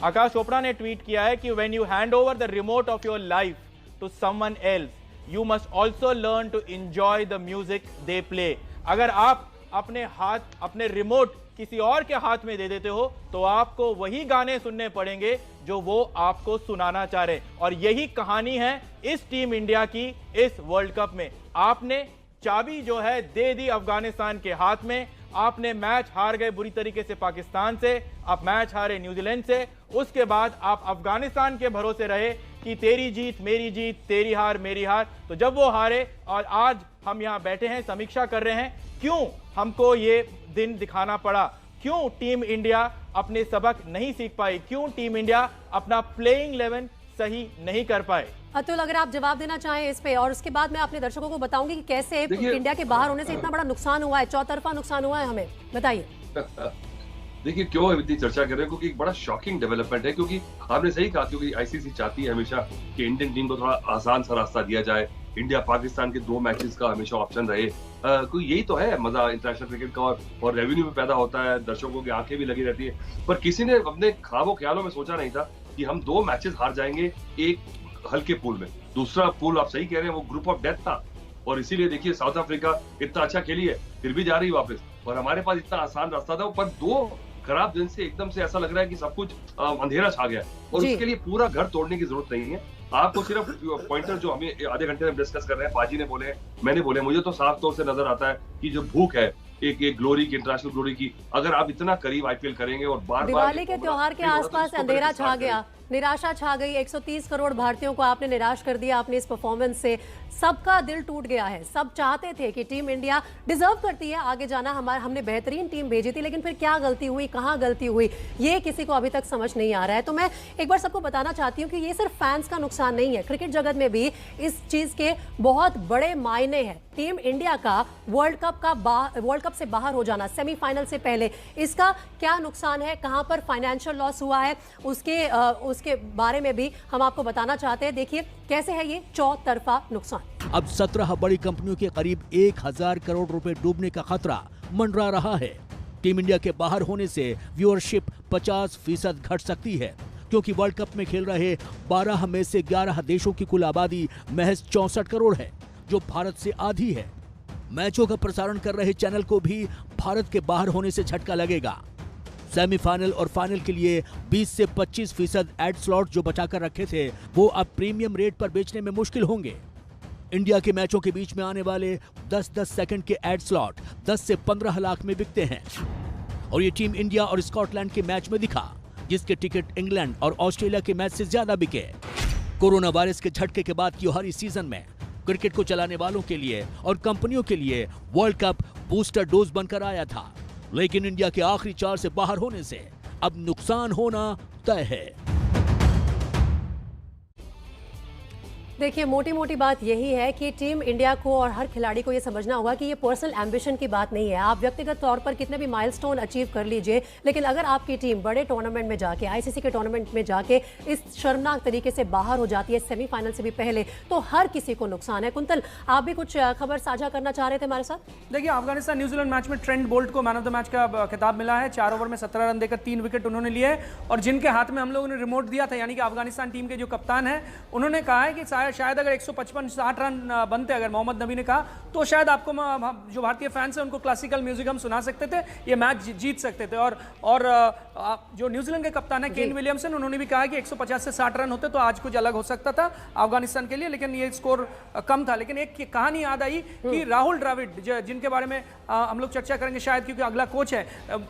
आकाश चोपड़ा ने ट्वीट किया है कि when you hand over the remote of your life to someone else you must also learn to enjoy the music they play. अगर आप अपने हाथ, अपने रिमोट किसी और के हाथ में दे देते हो तो आपको वही गाने सुनने पड़ेंगे जो वो आपको सुनाना चाह रहे। और यही कहानी है इस टीम इंडिया की इस वर्ल्ड कप में। आपने चाबी जो है दे दी अफगानिस्तान के हाथ में, आपने मैच हार गए बुरी तरीके से पाकिस्तान से, आप मैच हारे न्यूजीलैंड से, उसके बाद आप अफगानिस्तान के भरोसे रहे कि तेरी जीत मेरी जीत, तेरी हार मेरी हार। तो जब वो हारे और आज हम यहाँ बैठे हैं समीक्षा कर रहे हैं, क्यों हमको ये दिन दिखाना पड़ा, क्यों टीम इंडिया अपने सबक नहीं सीख पाई, क्यों टीम इंडिया अपना प्लेइंग 11 सही नहीं कर पाए। अतुल, अगर आप जवाब देना चाहें इस पे, और उसके बाद मैं अपने दर्शकों को बताऊंगी कि कैसे इंडिया के बाहर होने से इतना बड़ा नुकसान हुआ है, चौतरफा नुकसान हुआ है, हमें बताइए। देखिए क्यों इतनी चर्चा कर रहे हैं, क्योंकि एक बड़ा शॉकिंग डेवलपमेंट है। क्योंकि आपने सही कहा, क्योंकि आईसीसी चाहती है हमेशा कि इंडियन टीम को थोड़ा आसान सा रास्ता दिया जाए, इंडिया पाकिस्तान के 2 मैचेस का हमेशा ऑप्शन रहे। कोई यही तो है मजा इंटरनेशनल क्रिकेट का, और रेवेन्यू भी पैदा होता है, दर्शकों की आंखें भी लगी रहती है। पर किसी ने अपने ख्वाबों ख्यालों में सोचा नहीं था कि हम 2 मैचेस हार जाएंगे एक हल्के पूल में। दूसरा पूल आप सही कह रहे हैं, वो ग्रुप ऑफ डेथ था, और इसीलिए देखिए साउथ अफ्रीका इतना अच्छा खेली है फिर भी जा रही वापस, और हमारे पास इतना आसान रास्ता था। पर 2 खराब दिन से एकदम से ऐसा लग रहा है कि सब कुछ अंधेरा छा गया, और उसके लिए पूरा घर तोड़ने की जरूरत नहीं है। आपको सिर्फ पॉइंटर जो हमें आधे घंटे में डिस्कस कर रहे हैं, पाजी ने बोले, मैंने बोले, मुझे तो साफ तौर से नजर आता है कि जो भूख है एक ग्लोरी की, इंटरनेशनल ग्लोरी की, अगर आप इतना करीब आईपीएल करेंगे और बार-बार दिवाली के त्योहार के आसपास अंधेरा छा गया, निराशा छा गई। 130 करोड़ भारतीयों को आपने निराश कर दिया अपने इस परफॉर्मेंस से। सबका दिल टूट गया है। सब चाहते थे कि टीम इंडिया डिजर्व करती है आगे जाना। हमने बेहतरीन टीम भेजी थी, लेकिन फिर क्या गलती हुई, कहाँ गलती हुई, ये किसी को अभी तक समझ नहीं आ रहा है। तो मैं एक बार सबको बताना चाहती हूँ कि ये सिर्फ फैंस का नुकसान नहीं है, क्रिकेट जगत में भी इस चीज के बहुत बड़े मायने हैं। टीम इंडिया का वर्ल्ड कप से बाहर हो जाना सेमीफाइनल से पहले, इसका क्या नुकसान है, कहां पर फाइनेंशियल लॉस हुआ है, उसके बारे में भी हम आपको बताना चाहते हैं। देखिए कैसे है ये चौतरफा नुकसान। अब 17 बड़ी कंपनियों के करीब 1000 करोड़ रुपए डूबने का खतरा मंडरा रहा है। टीम इंडिया के बाहर होने से व्यूअरशिप 50% घट सकती है, क्योंकि वर्ल्ड कप में खेल रहे 12 में से 11 देशों की कुल आबादी महज 64 करोड़ है, जो भारत से आधी है। मैचों का प्रसारण कर रहे चैनल को भी भारत के बाहर होने से झटका लगेगा। सेमीफाइनल और फाइनल के लिए 20 से 25% एड स्लॉट जो बचाकर रखे थे, वो अब प्रीमियम रेट पर बेचने में मुश्किल होंगे। इंडिया के मैचों के बीच में आने वाले 10-10 सेकंड के एड स्लॉट 10 से 15 लाख में बिकते हैं, और ये टीम इंडिया और स्कॉटलैंड के मैच में दिखा, जिसके टिकट इंग्लैंड और ऑस्ट्रेलिया के मैच से ज्यादा बिके। कोरोना वायरस के झटके के बाद त्योहारी सीजन में क्रिकेट को चलाने वालों के लिए और कंपनियों के लिए वर्ल्ड कप बूस्टर डोज बनकर आया था, लेकिन इंडिया के आखिरी 4 से बाहर होने से अब नुकसान होना तय है। देखिए मोटी मोटी बात यही है कि टीम इंडिया को और हर खिलाड़ी को ये समझना होगा कि ये पर्सनल एम्बिशन की बात नहीं है। आप व्यक्तिगत तौर पर कितने भी माइलस्टोन अचीव कर लीजिए, लेकिन अगर आपकी टीम बड़े टूर्नामेंट में जाके, आईसीसी के टूर्नामेंट में जाके इस शर्मनाक तरीके से बाहर हो जाती है सेमीफाइनल से भी पहले, तो हर किसी को नुकसान है। कुंतल, आप भी कुछ खबर साझा करना चाह रहे थे हमारे साथ? देखिए अफगानिस्तान न्यूजीलैंड मैच में ट्रेंट बोल्ट को मैन ऑफ द मैच का खिताब मिला है। 4 ओवर में 17 रन देकर 3 विकेट उन्होंने लिए हैं, और जिनके हाथ में हम लोगों ने रिमोट दिया था, यानी कि अफगानिस्तान टीम के जो कप्तान है, उन्होंने कहा है कि शायद अगर 155-60 रन बनते, अगर मोहम्मद नबी ने कहा, तो शायद आपको जो भारतीय फैंस हैं उनको क्लासिकल म्यूजिक हम सुना सकते थे, ये मैच जीत सकते थे। और जो न्यूजीलैंड के कप्तान है केन विलियमसन, उन्होंने भी कहा कि 150 से 60 रन होते तो आज कुछ अलग हो सकता था अफगानिस्तान के लिए, लेकिन ये स्कोर कम था। लेकिन एक कहानी याद आई कि राहुल द्रविड़, जिनके बारे में हम लोग चर्चा करेंगे शायद, क्योंकि अगला कोच है,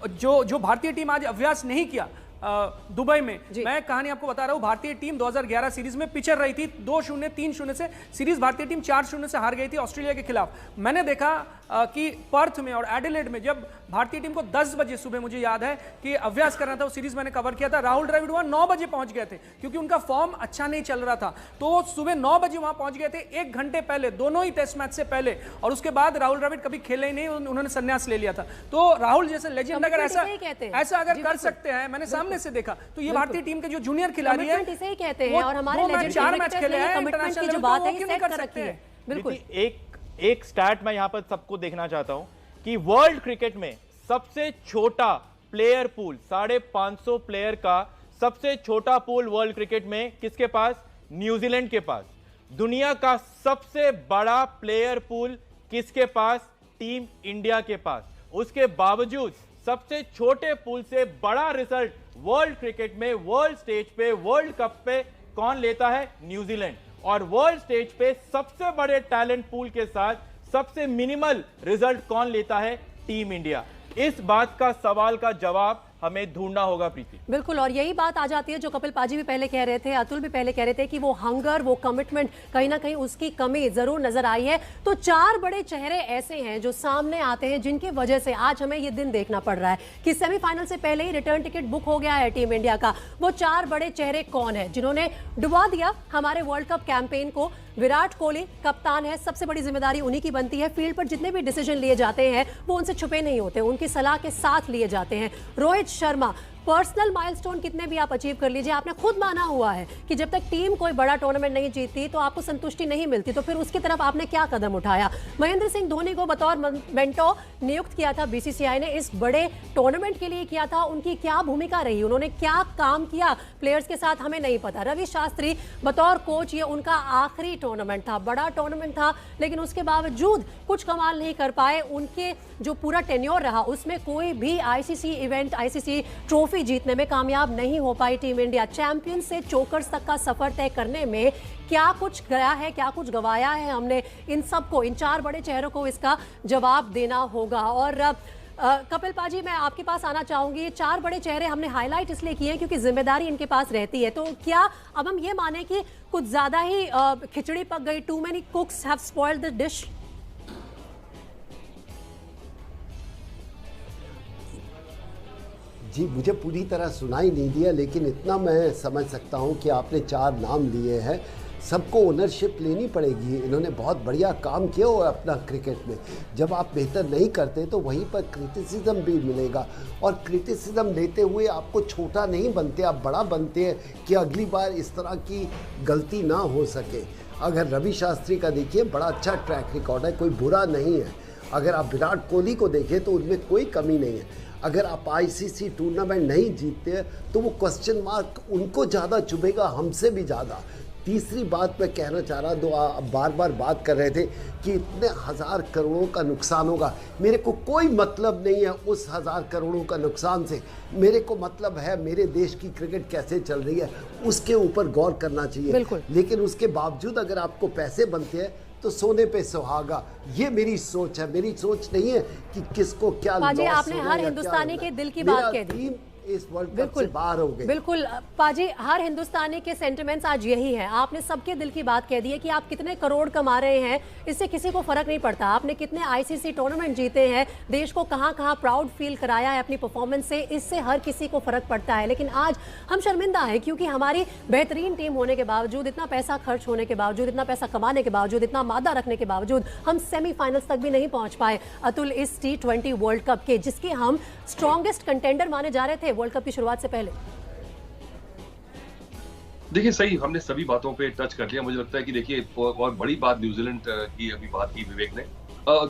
जो भारतीय टीम आज अभ्यास नहीं किया दुबई में। मैं कहानी आपको बता रहा हूं, भारतीय टीम 2011 सीरीज में पिचर रही थी 2-0, 3-0 से सीरीज भारतीय टीम 4-0 से हार गई थी ऑस्ट्रेलिया के खिलाफ। मैंने देखा कि पर्थ में और एडिलेड में जब भारतीय टीम को 10 बजे सुबह, मुझे याद है कि अभ्यास करना था, वो सीरीज मैंने कवर किया था, राहुल द्रविड़ वहां 9 बजे पहुंच गए थे, क्योंकि उनका फॉर्म अच्छा नहीं चल रहा था। तो सुबह 9 बजे वहां पहुंच गए थे, 1 घंटे पहले, दोनों ही टेस्ट मैच से पहले, और उसके बाद राहुल द्रविड़ कभी खेले ही नहीं, उन्होंने संन्यास ले लिया था। तो राहुल जैसे लेजेंड अगर ऐसा अगर कर सकते हैं, मैंने सामने से देखा, तो ये भारतीय टीम के जो जूनियर खिलाड़ी हैं इसे ही कहते हैं, और हमारे लेजेंड 4 मैच खेले हैं, कमिटमेंट की जो बात है, सेट कर रखी है। बिल्कुल। एक स्टैट मैं यहां पर सबको देखना चाहता हूं कि वर्ल्ड क्रिकेट में सबसे छोटा प्लेयर पूल, 550 प्लेयर का सबसे छोटा पूल वर्ल्ड क्रिकेट में किसके पास? न्यूजीलैंड के पास। दुनिया का सबसे बड़ा प्लेयर पूल किसके पास? टीम इंडिया के पास। उसके बावजूद सबसे छोटे पूल से बड़ा रिजल्ट वर्ल्ड क्रिकेट में, वर्ल्ड स्टेज पे, वर्ल्ड कप पे कौन लेता है? न्यूजीलैंड। और वर्ल्ड स्टेज पे सबसे बड़े टैलेंट पूल के साथ सबसे मिनिमल रिजल्ट कौन लेता है? Team India. इस बात का सवाल का जवाब हमें ढूंढना होगा प्रीति। बिल्कुल, और यही बात आ जाती है जो कपिल पाजी भी पहले कह रहे थे, अतुल भी पहले कह रहे थे कि वो हंगर, वो कमिटमेंट, कहीं ना कहीं उसकी कमी जरूर नजर आई है। तो 4 बड़े चेहरे ऐसे हैं जो सामने आते हैं, जिनकी वजह से आज हमें ये दिन देखना पड़ रहा है कि सेमीफाइनल से पहले ही रिटर्न टिकट बुक हो गया है टीम इंडिया का। वो 4 बड़े चेहरे कौन है जिन्होंने डुबा दिया हमारे वर्ल्ड कप कैंपेन को? विराट कोहली कप्तान है, सबसे बड़ी जिम्मेदारी उन्हीं की बनती है। फील्ड पर जितने भी डिसीजन लिए जाते हैं वो उनसे छुपे नहीं होते, उनकी सलाह के साथ लिए जाते हैं। रोहित शर्मा, पर्सनल माइलस्टोन कितने भी आप अचीव कर लीजिए, आपने खुद माना हुआ है कि जब तक टीम कोई बड़ा टूर्नामेंट नहीं जीतती तो आपको संतुष्टि नहीं मिलती, तो फिर उसकी तरफ आपने क्या कदम उठाया? महेंद्र सिंह धोनी को बतौर मेंटोर नियुक्त किया था बीसीसीआई ने, इस बड़े टूर्नामेंट के लिए किया था। उनकी क्या भूमिका रही, उन्होंने क्या काम किया प्लेयर्स के साथ, हमें नहीं पता। रवि शास्त्री बतौर कोच, ये उनका आखिरी टूर्नामेंट था, बड़ा टूर्नामेंट था, लेकिन उसके बावजूद कुछ कमाल नहीं कर पाए। उनके जो पूरा टेन्योर रहा उसमें कोई भी आईसीसी इवेंट, आईसीसी ट्रॉफी जीतने में कामयाब नहीं हो पाई टीम इंडिया। चैंपियन से चोकर्स तक का सफर तय करने में क्या कुछ गया है, क्या कुछ गवाया है हमने? इन सबको, इन 4 बड़े चेहरों को इसका जवाब देना होगा। और कपिल पाजी, मैं आपके पास आना चाहूंगी। ये 4 बड़े चेहरे हमने हाईलाइट इसलिए किए हैं क्योंकि जिम्मेदारी इनके पास रहती है। तो क्या अब हम ये माने कि कुछ ज्यादा ही खिचड़ी पक गई, too many cooks have spoiled the dish? जी, मुझे पूरी तरह सुनाई नहीं दिया, लेकिन इतना मैं समझ सकता हूं कि आपने 4 नाम लिए हैं, सबको ओनरशिप लेनी पड़ेगी। इन्होंने बहुत बढ़िया काम किया और अपना क्रिकेट में जब आप बेहतर नहीं करते तो वहीं पर क्रिटिसिज्म भी मिलेगा, और क्रिटिसिज्म लेते हुए आपको छोटा नहीं बनते, आप बड़ा बनते हैं कि अगली बार इस तरह की गलती ना हो सके। अगर रवि शास्त्री का देखिए, बड़ा अच्छा ट्रैक रिकॉर्ड है, कोई बुरा नहीं है। अगर आप विराट कोहली को देखें तो उनमें कोई कमी नहीं है। अगर आप आईसीसी टूर्नामेंट नहीं जीतते तो वो क्वेश्चन मार्क उनको ज़्यादा चुभेगा, हमसे भी ज़्यादा। तीसरी बात मैं कहना चाह रहा, दो आप बार बार बात कर रहे थे कि इतने 1000 करोड़ों का नुकसान होगा। मेरे को कोई मतलब नहीं है उस 1000 करोड़ों का नुकसान से। मेरे को मतलब है मेरे देश की क्रिकेट कैसे चल रही है, उसके ऊपर गौर करना चाहिए। लेकिन उसके बावजूद अगर आपको पैसे बनते हैं तो सोने पे सुहागा, ये मेरी सोच है। मेरी सोच नहीं है कि किसको क्या लॉस पाजी, आपने हर हिंदुस्तानी के दिल की बात कह दी। इस वर्ल्ड कप से बाहर हो गए। बिल्कुल पाजी, हर हिंदुस्तानी के सेंटिमेंट्स आज यही है। आपने सबके दिल की बात कह दी है कि आप कितने करोड़ कमा रहे हैं, इससे किसी को फर्क नहीं पड़ता। आपने कितने आईसीसी टूर्नामेंट जीते हैं, देश को कहां कहां प्राउड फील कराया है अपनी परफॉर्मेंस से, इससे हर किसी को फर्क पड़ता है। लेकिन आज हम शर्मिंदा है क्योंकि हमारी बेहतरीन टीम होने के बावजूद, इतना पैसा खर्च होने के बावजूद, इतना पैसा कमाने के बावजूद, इतना मादा रखने के बावजूद हम सेमीफाइनल्स तक भी नहीं पहुंच पाए अतुल इस T20 वर्ल्ड कप के, जिसके हम स्ट्रॉन्गेस्ट कंटेंडर माने जा रहे थे वर्ल्ड कप की शुरुआत से पहले। देखिए, सही, हमने सभी बातों पे टच कर लिया। मुझे लगता है कि देखिए, और बड़ी बात न्यूजीलैंड की अभी बात की विवेक ने।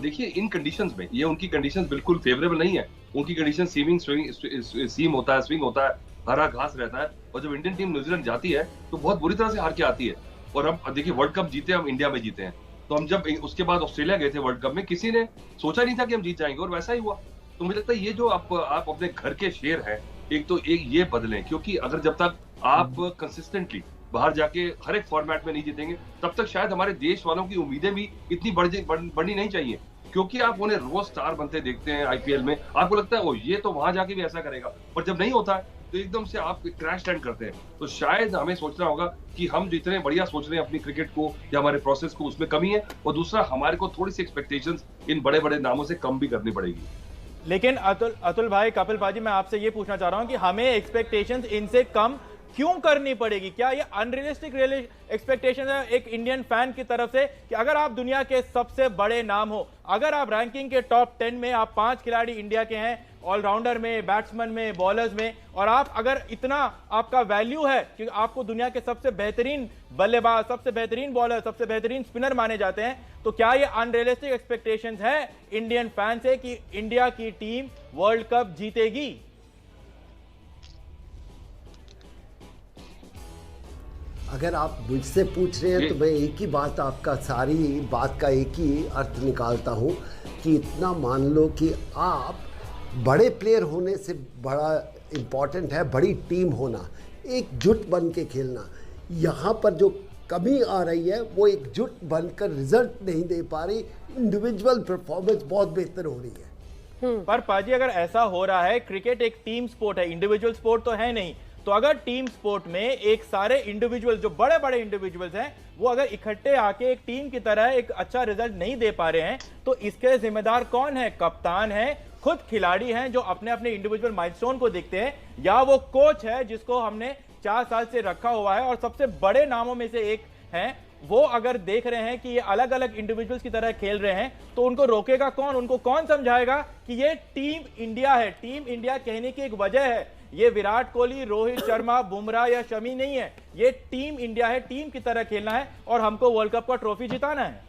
देखिए, इन कंडीशंस में ये उनकी कंडीशंस बिल्कुल फेवरेबल नहीं है। उनकी कंडीशन सीम होता है, स्विंग होता है, हरा घास रहता है, और जब इंडियन टीम न्यूजीलैंड जाती है तो बहुत बुरी तरह से हार के आती है। और हम देखिए, वर्ल्ड कप जीते हम इंडिया में जीते हैं, तो हम जब उसके बाद ऑस्ट्रेलिया गए थे वर्ल्ड कप में, किसी ने सोचा नहीं था कि हम जीत जाएंगे, और वैसा ही हुआ। तो मुझे लगता है ये जो आप अपने घर के शेर हैं, एक ये बदलें, क्योंकि अगर जब तक आप कंसिस्टेंटली बाहर जाके हर एक फॉर्मेट में नहीं जीतेंगे, तब तक शायद हमारे देश वालों की उम्मीदें भी इतनी बढ़नी नहीं चाहिए। क्योंकि आप उन्हें रोज स्टार बनते देखते हैं आईपीएल में, आपको लगता है ओ ये तो वहां जाके भी ऐसा करेगा, और जब नहीं होता है तो एकदम से आप क्रैश लैंड करते हैं। तो शायद हमें सोचना होगा कि हम जितने बढ़िया सोच रहे हैं अपनी क्रिकेट को या हमारे प्रोसेस को, उसमें कमी है, और दूसरा हमारे को थोड़ी सी एक्सपेक्टेशंस इन बड़े बड़े नामों से कम भी करनी पड़ेगी। लेकिन अतुल भाई, कपिल पाजी, मैं आपसे ये पूछना चाह रहा हूं कि हमें एक्सपेक्टेशंस इनसे कम क्यों करनी पड़ेगी? क्या ये अनरियलिस्टिक एक्सपेक्टेशन है एक इंडियन फैन की तरफ से कि अगर आप दुनिया के सबसे बड़े नाम हो, अगर आप रैंकिंग के टॉप 10 में आप 5 खिलाड़ी इंडिया के हैं, ऑलराउंडर में, बैट्समैन में, बॉलर्स में, और आप अगर इतना आपका वैल्यू है कि आपको दुनिया के सबसे बेहतरीन बल्लेबाज, सबसे बेहतरीन बॉलर, सबसे बेहतरीन स्पिनर माने जाते हैं, तो क्या ये अनरियलिस्टिक एक्सपेक्टेशंस है इंडियन फैन से कि इंडिया की टीम वर्ल्ड कप जीतेगी? अगर आप मुझसे पूछ रहे हैं तो मैं एक ही बात, आपका सारी बात का एक ही अर्थ निकालता हूं कि इतना मान लो कि आप बड़े प्लेयर होने से बड़ा इम्पॉर्टेंट है बड़ी टीम होना, एकजुट बन के खेलना। यहाँ पर जो कमी आ रही है वो एकजुट बनकर रिजल्ट नहीं दे पा रही, इंडिविजुअल परफॉर्मेंस बहुत बेहतर हो रही है। पर पाजी, अगर ऐसा हो रहा है, क्रिकेट एक टीम स्पोर्ट है, इंडिविजुअल स्पोर्ट तो है नहीं, तो अगर टीम स्पोर्ट में एक सारे इंडिविजुअल, जो बड़े बड़े इंडिविजुअल्स हैं, वो अगर इकट्ठे आके एक टीम की तरह एक अच्छा रिजल्ट नहीं दे पा रहे हैं, तो इसके जिम्मेदार कौन है? कप्तान है, खुद खिलाड़ी हैं जो अपने अपने इंडिविजुअल माइलस्टोन को देखते हैं, या वो कोच है जिसको हमने 4 साल से रखा हुआ है और सबसे बड़े नामों में से एक है, वो अगर देख रहे हैं कि ये अलग अलग इंडिविजुअल्स की तरह खेल रहे हैं, तो उनको रोकेगा कौन? उनको कौन समझाएगा कि ये टीम इंडिया है? टीम इंडिया कहने की एक वजह है, ये विराट कोहली, रोहित शर्मा, बुमराह या शमी नहीं है, ये टीम इंडिया है, टीम की तरह खेलना है और हमको वर्ल्ड कप का ट्रॉफी जिताना है।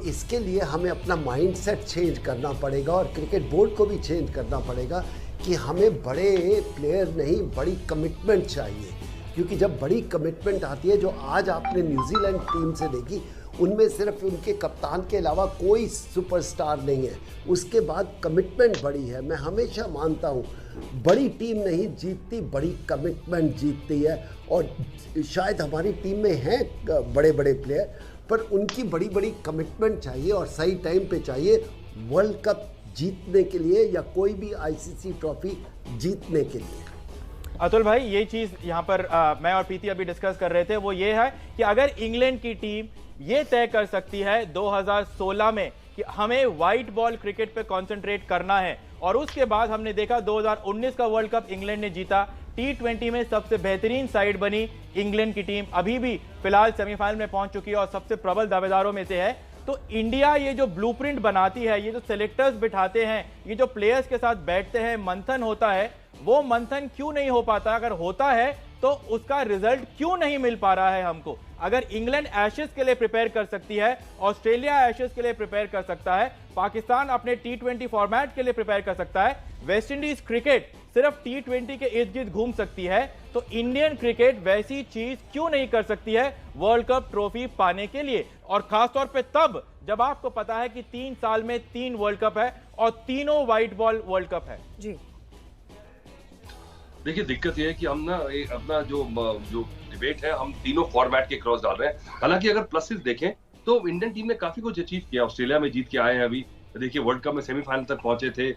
इसके लिए हमें अपना माइंडसेट चेंज करना पड़ेगा और क्रिकेट बोर्ड को भी चेंज करना पड़ेगा कि हमें बड़े प्लेयर नहीं, बड़ी कमिटमेंट चाहिए। क्योंकि जब बड़ी कमिटमेंट आती है, जो आज आपने न्यूजीलैंड टीम से देखी, उनमें सिर्फ उनके कप्तान के अलावा कोई सुपरस्टार नहीं है, उसके बाद कमिटमेंट बड़ी है। मैं हमेशा मानता हूँ बड़ी टीम नहीं जीतती, बड़ी कमिटमेंट जीतती है, और शायद हमारी टीम में हैं बड़े बड़े प्लेयर, पर उनकी बड़ी बड़ी कमिटमेंट चाहिए और सही टाइम पे चाहिए वर्ल्ड कप जीतने के लिए या कोई भी आईसीसी ट्रॉफी जीतने के लिए। अतुल भाई, ये चीज यहाँ पर मैं और प्रीति अभी डिस्कस कर रहे थे, वो ये है कि अगर इंग्लैंड की टीम ये तय कर सकती है 2016 में कि हमें व्हाइट बॉल क्रिकेट पे कंसंट्रेट करना है, और उसके बाद हमने देखा 2019 का वर्ल्ड कप इंग्लैंड ने जीता, T20 में सबसे बेहतरीन साइड बनी इंग्लैंड की टीम, अभी भी फिलहाल सेमीफाइनल में पहुंच चुकी है और सबसे प्रबल दावेदारों में से है। तो इंडिया ये जो ब्लूप्रिंट बनाती है, ये जो सेलेक्टर्स बिठाते हैं, ये जो प्लेयर्स के साथ बैठते हैं, मंथन होता है, वो मंथन क्यों नहीं हो पाता? अगर होता है तो उसका रिजल्ट क्यों नहीं मिल पा रहा है हमको? अगर इंग्लैंड एशेज के लिए प्रिपेयर कर सकती है, ऑस्ट्रेलिया एशेज के लिए प्रिपेयर कर सकता है, पाकिस्तान अपने T20 फॉर्मेट के लिए प्रिपेयर कर सकता है, वेस्ट इंडीज क्रिकेट सिर्फ T20 के इर्द गिर्द घूम सकती है, तो इंडियन क्रिकेट वैसी चीज क्यों नहीं कर सकती है वर्ल्ड कप ट्रॉफी पाने के लिए? और खासतौर पे तब जब आपको पता है कि 3 साल में 3 वर्ल्ड कप है और तीनों व्हाइट बॉल वर्ल्ड कप है। जी देखिए, दिक्कत यह है कि हम ना अपना जो डिबेट है, हम तीनों फॉर्मेट के क्रॉस डाल रहे हैं। हालांकि अगर प्लसेस देखें तो इंडियन टीम ने काफी कुछ अचीव किया, ऑस्ट्रेलिया में जीत के आए हैं, अभी देखिए वर्ल्ड कप में सेमीफाइनल तक पहुंचे थे,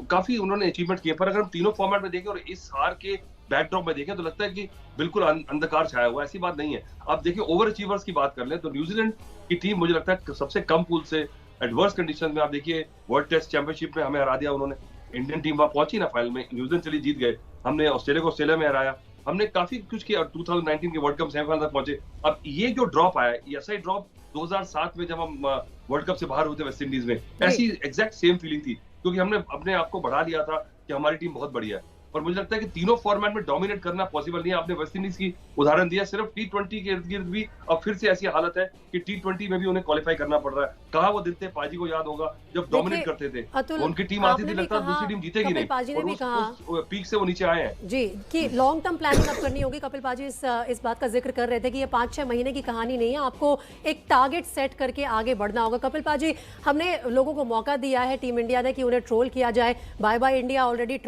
काफी उन्होंने अचीवमेंट किए। पर अगर हम तीनों फॉर्मेट में देखें और इस हार के बैकड्रॉप में देखें तो लगता है कि बिल्कुल अंधकार छाया हुआ, ऐसी बात नहीं है। आप देखिए, ओवर अचीवर्स की बात कर लें तो न्यूजीलैंड की टीम मुझे लगता है सबसे कम पूल से एडवर्स कंडीशन में, आप देखिए वर्ल्ड टेस्ट चैंपियनशिप में हमें हरा दिया उन्होंने, इंडियन टीम वहां पहुंची ना फाइनल में, न्यूजीलैंड चली जीत गए, हमने ऑस्ट्रेलिया को ऑस्ट्रेलिया में हराया, हमने काफी कुछ किया, 2019 के वर्ल्ड कप सेमीफाइनल तक पहुंचे। अब ये जो ड्रॉप आया, ऐसा ही ड्रॉप 2007 में जब हम वर्ल्ड कप से बाहर हुए थे वेस्ट इंडीज में, ऐसी एग्जैक्ट सेम फीलिंग थी, क्योंकि हमने अपने आप को बढ़ा लिया था कि हमारी टीम बहुत बढ़िया है। और मुझे लगता है कि तीनों फॉर्मेट में डोमिनेट करना पॉसिबल नहीं है। आपने वेस्ट इंडीज की उदाहरण दिया, सिर्फ T20 के इर्द गिर्द भी अब फिर से ऐसी हालत है कि T20 में भी उन्हें क्वालिफाई करना पड़ रहा है। कहा वो दिन थे, पाजी को याद होगा, जब डोमिनेट करते थे, उनकी टीम आती थी, लगता दूसरी टीम जीतेगी नहीं, और उस पीक से वो नीचे आए हैं। जी, कि लॉन्ग टर्म प्लानिंग अब करनी होगी। कपिल पाजी इस बात का जिक्र कर रहे थे कि ये 5-6 महीने की कहानी नहीं है, आपको एक टारगेट सेट करके आगे बढ़ना होगा। कपिल पाजी, हमने लोगों को मौका दिया है टीम इंडिया ने कि उन्हें ट्रोल किया जाए, बाय बाय इंडिया ऑलरेडी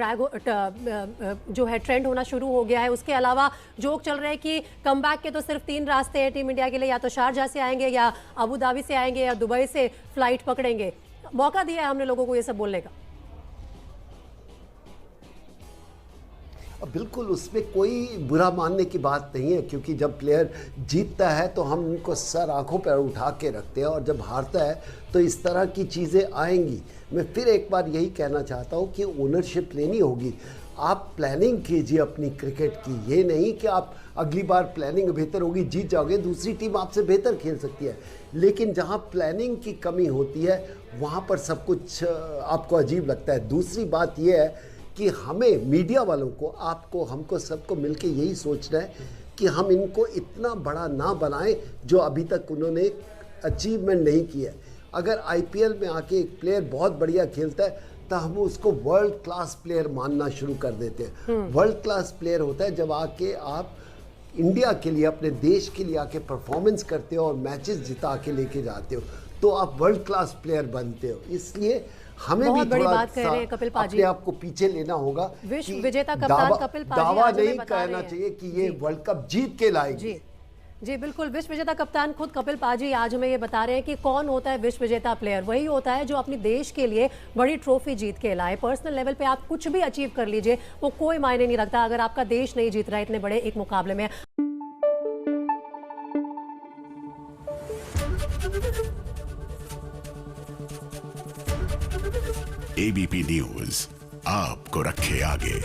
जो है ट्रेंड होना शुरू हो गया है। उसके अलावा जोक चल रहे हैं कि कमबैक के तो सिर्फ 3 रास्ते हैं टीम इंडिया के लिए, या तो शारजाह से आएंगे, या अबू धाबी से आएंगे, या दुबई से फ्लाइट पकड़ेंगे। मौका दिया है हमने लोगों को ये सब बोलने का। बिल्कुल, उसमें कोई बुरा मानने की बात नहीं है, क्योंकि जब प्लेयर जीतता है तो हम उनको सर आंखों पर उठा के रखते हैं, और जब हारता है तो इस तरह की चीज़ें आएंगी। मैं फिर एक बार यही कहना चाहता हूँ कि ओनरशिप लेनी होगी। आप प्लानिंग कीजिए अपनी क्रिकेट की, ये नहीं कि आप अगली बार प्लानिंग बेहतर होगी, जीत जाओगे, दूसरी टीम आपसे बेहतर खेल सकती है, लेकिन जहाँ प्लानिंग की कमी होती है वहाँ पर सब कुछ आपको अजीब लगता है। दूसरी बात यह है कि हमें मीडिया वालों को, आपको, हमको, सबको मिलके यही सोचना है कि हम इनको इतना बड़ा ना बनाएं जो अभी तक उन्होंने अचीवमेंट नहीं किया है। अगर IPL में आके एक प्लेयर बहुत बढ़िया खेलता है तो हम उसको वर्ल्ड क्लास प्लेयर मानना शुरू कर देते हैं। वर्ल्ड क्लास प्लेयर होता है जब आके आप इंडिया के लिए, अपने देश के लिए आके परफॉर्मेंस करते हो और मैचेस जिता के लेके जाते हो, तो आप वर्ल्ड क्लास प्लेयर बनते हो। इसलिए हमें भी थोड़ा सा अपने आप को पीछे लेना होगा। विश्व विजेता कप्तान कपिल पाजी दावा नहीं कहना चाहिए कि ये वर्ल्ड कप जीत के लाएगी। जी बिल्कुल, विश्व विजेता कप्तान खुद कपिल पाजी आज हमें ये बता रहे हैं कि कौन होता है विश्व विजेता प्लेयर। वही होता है जो अपने देश के लिए बड़ी ट्रॉफी जीत के लाए। पर्सनल लेवल पे आप कुछ भी अचीव कर लीजिए, वो कोई मायने नहीं रखता अगर आपका देश नहीं जीत रहा है इतने बड़े एक मुकाबले में। ABP न्यूज आपको रखे आगे।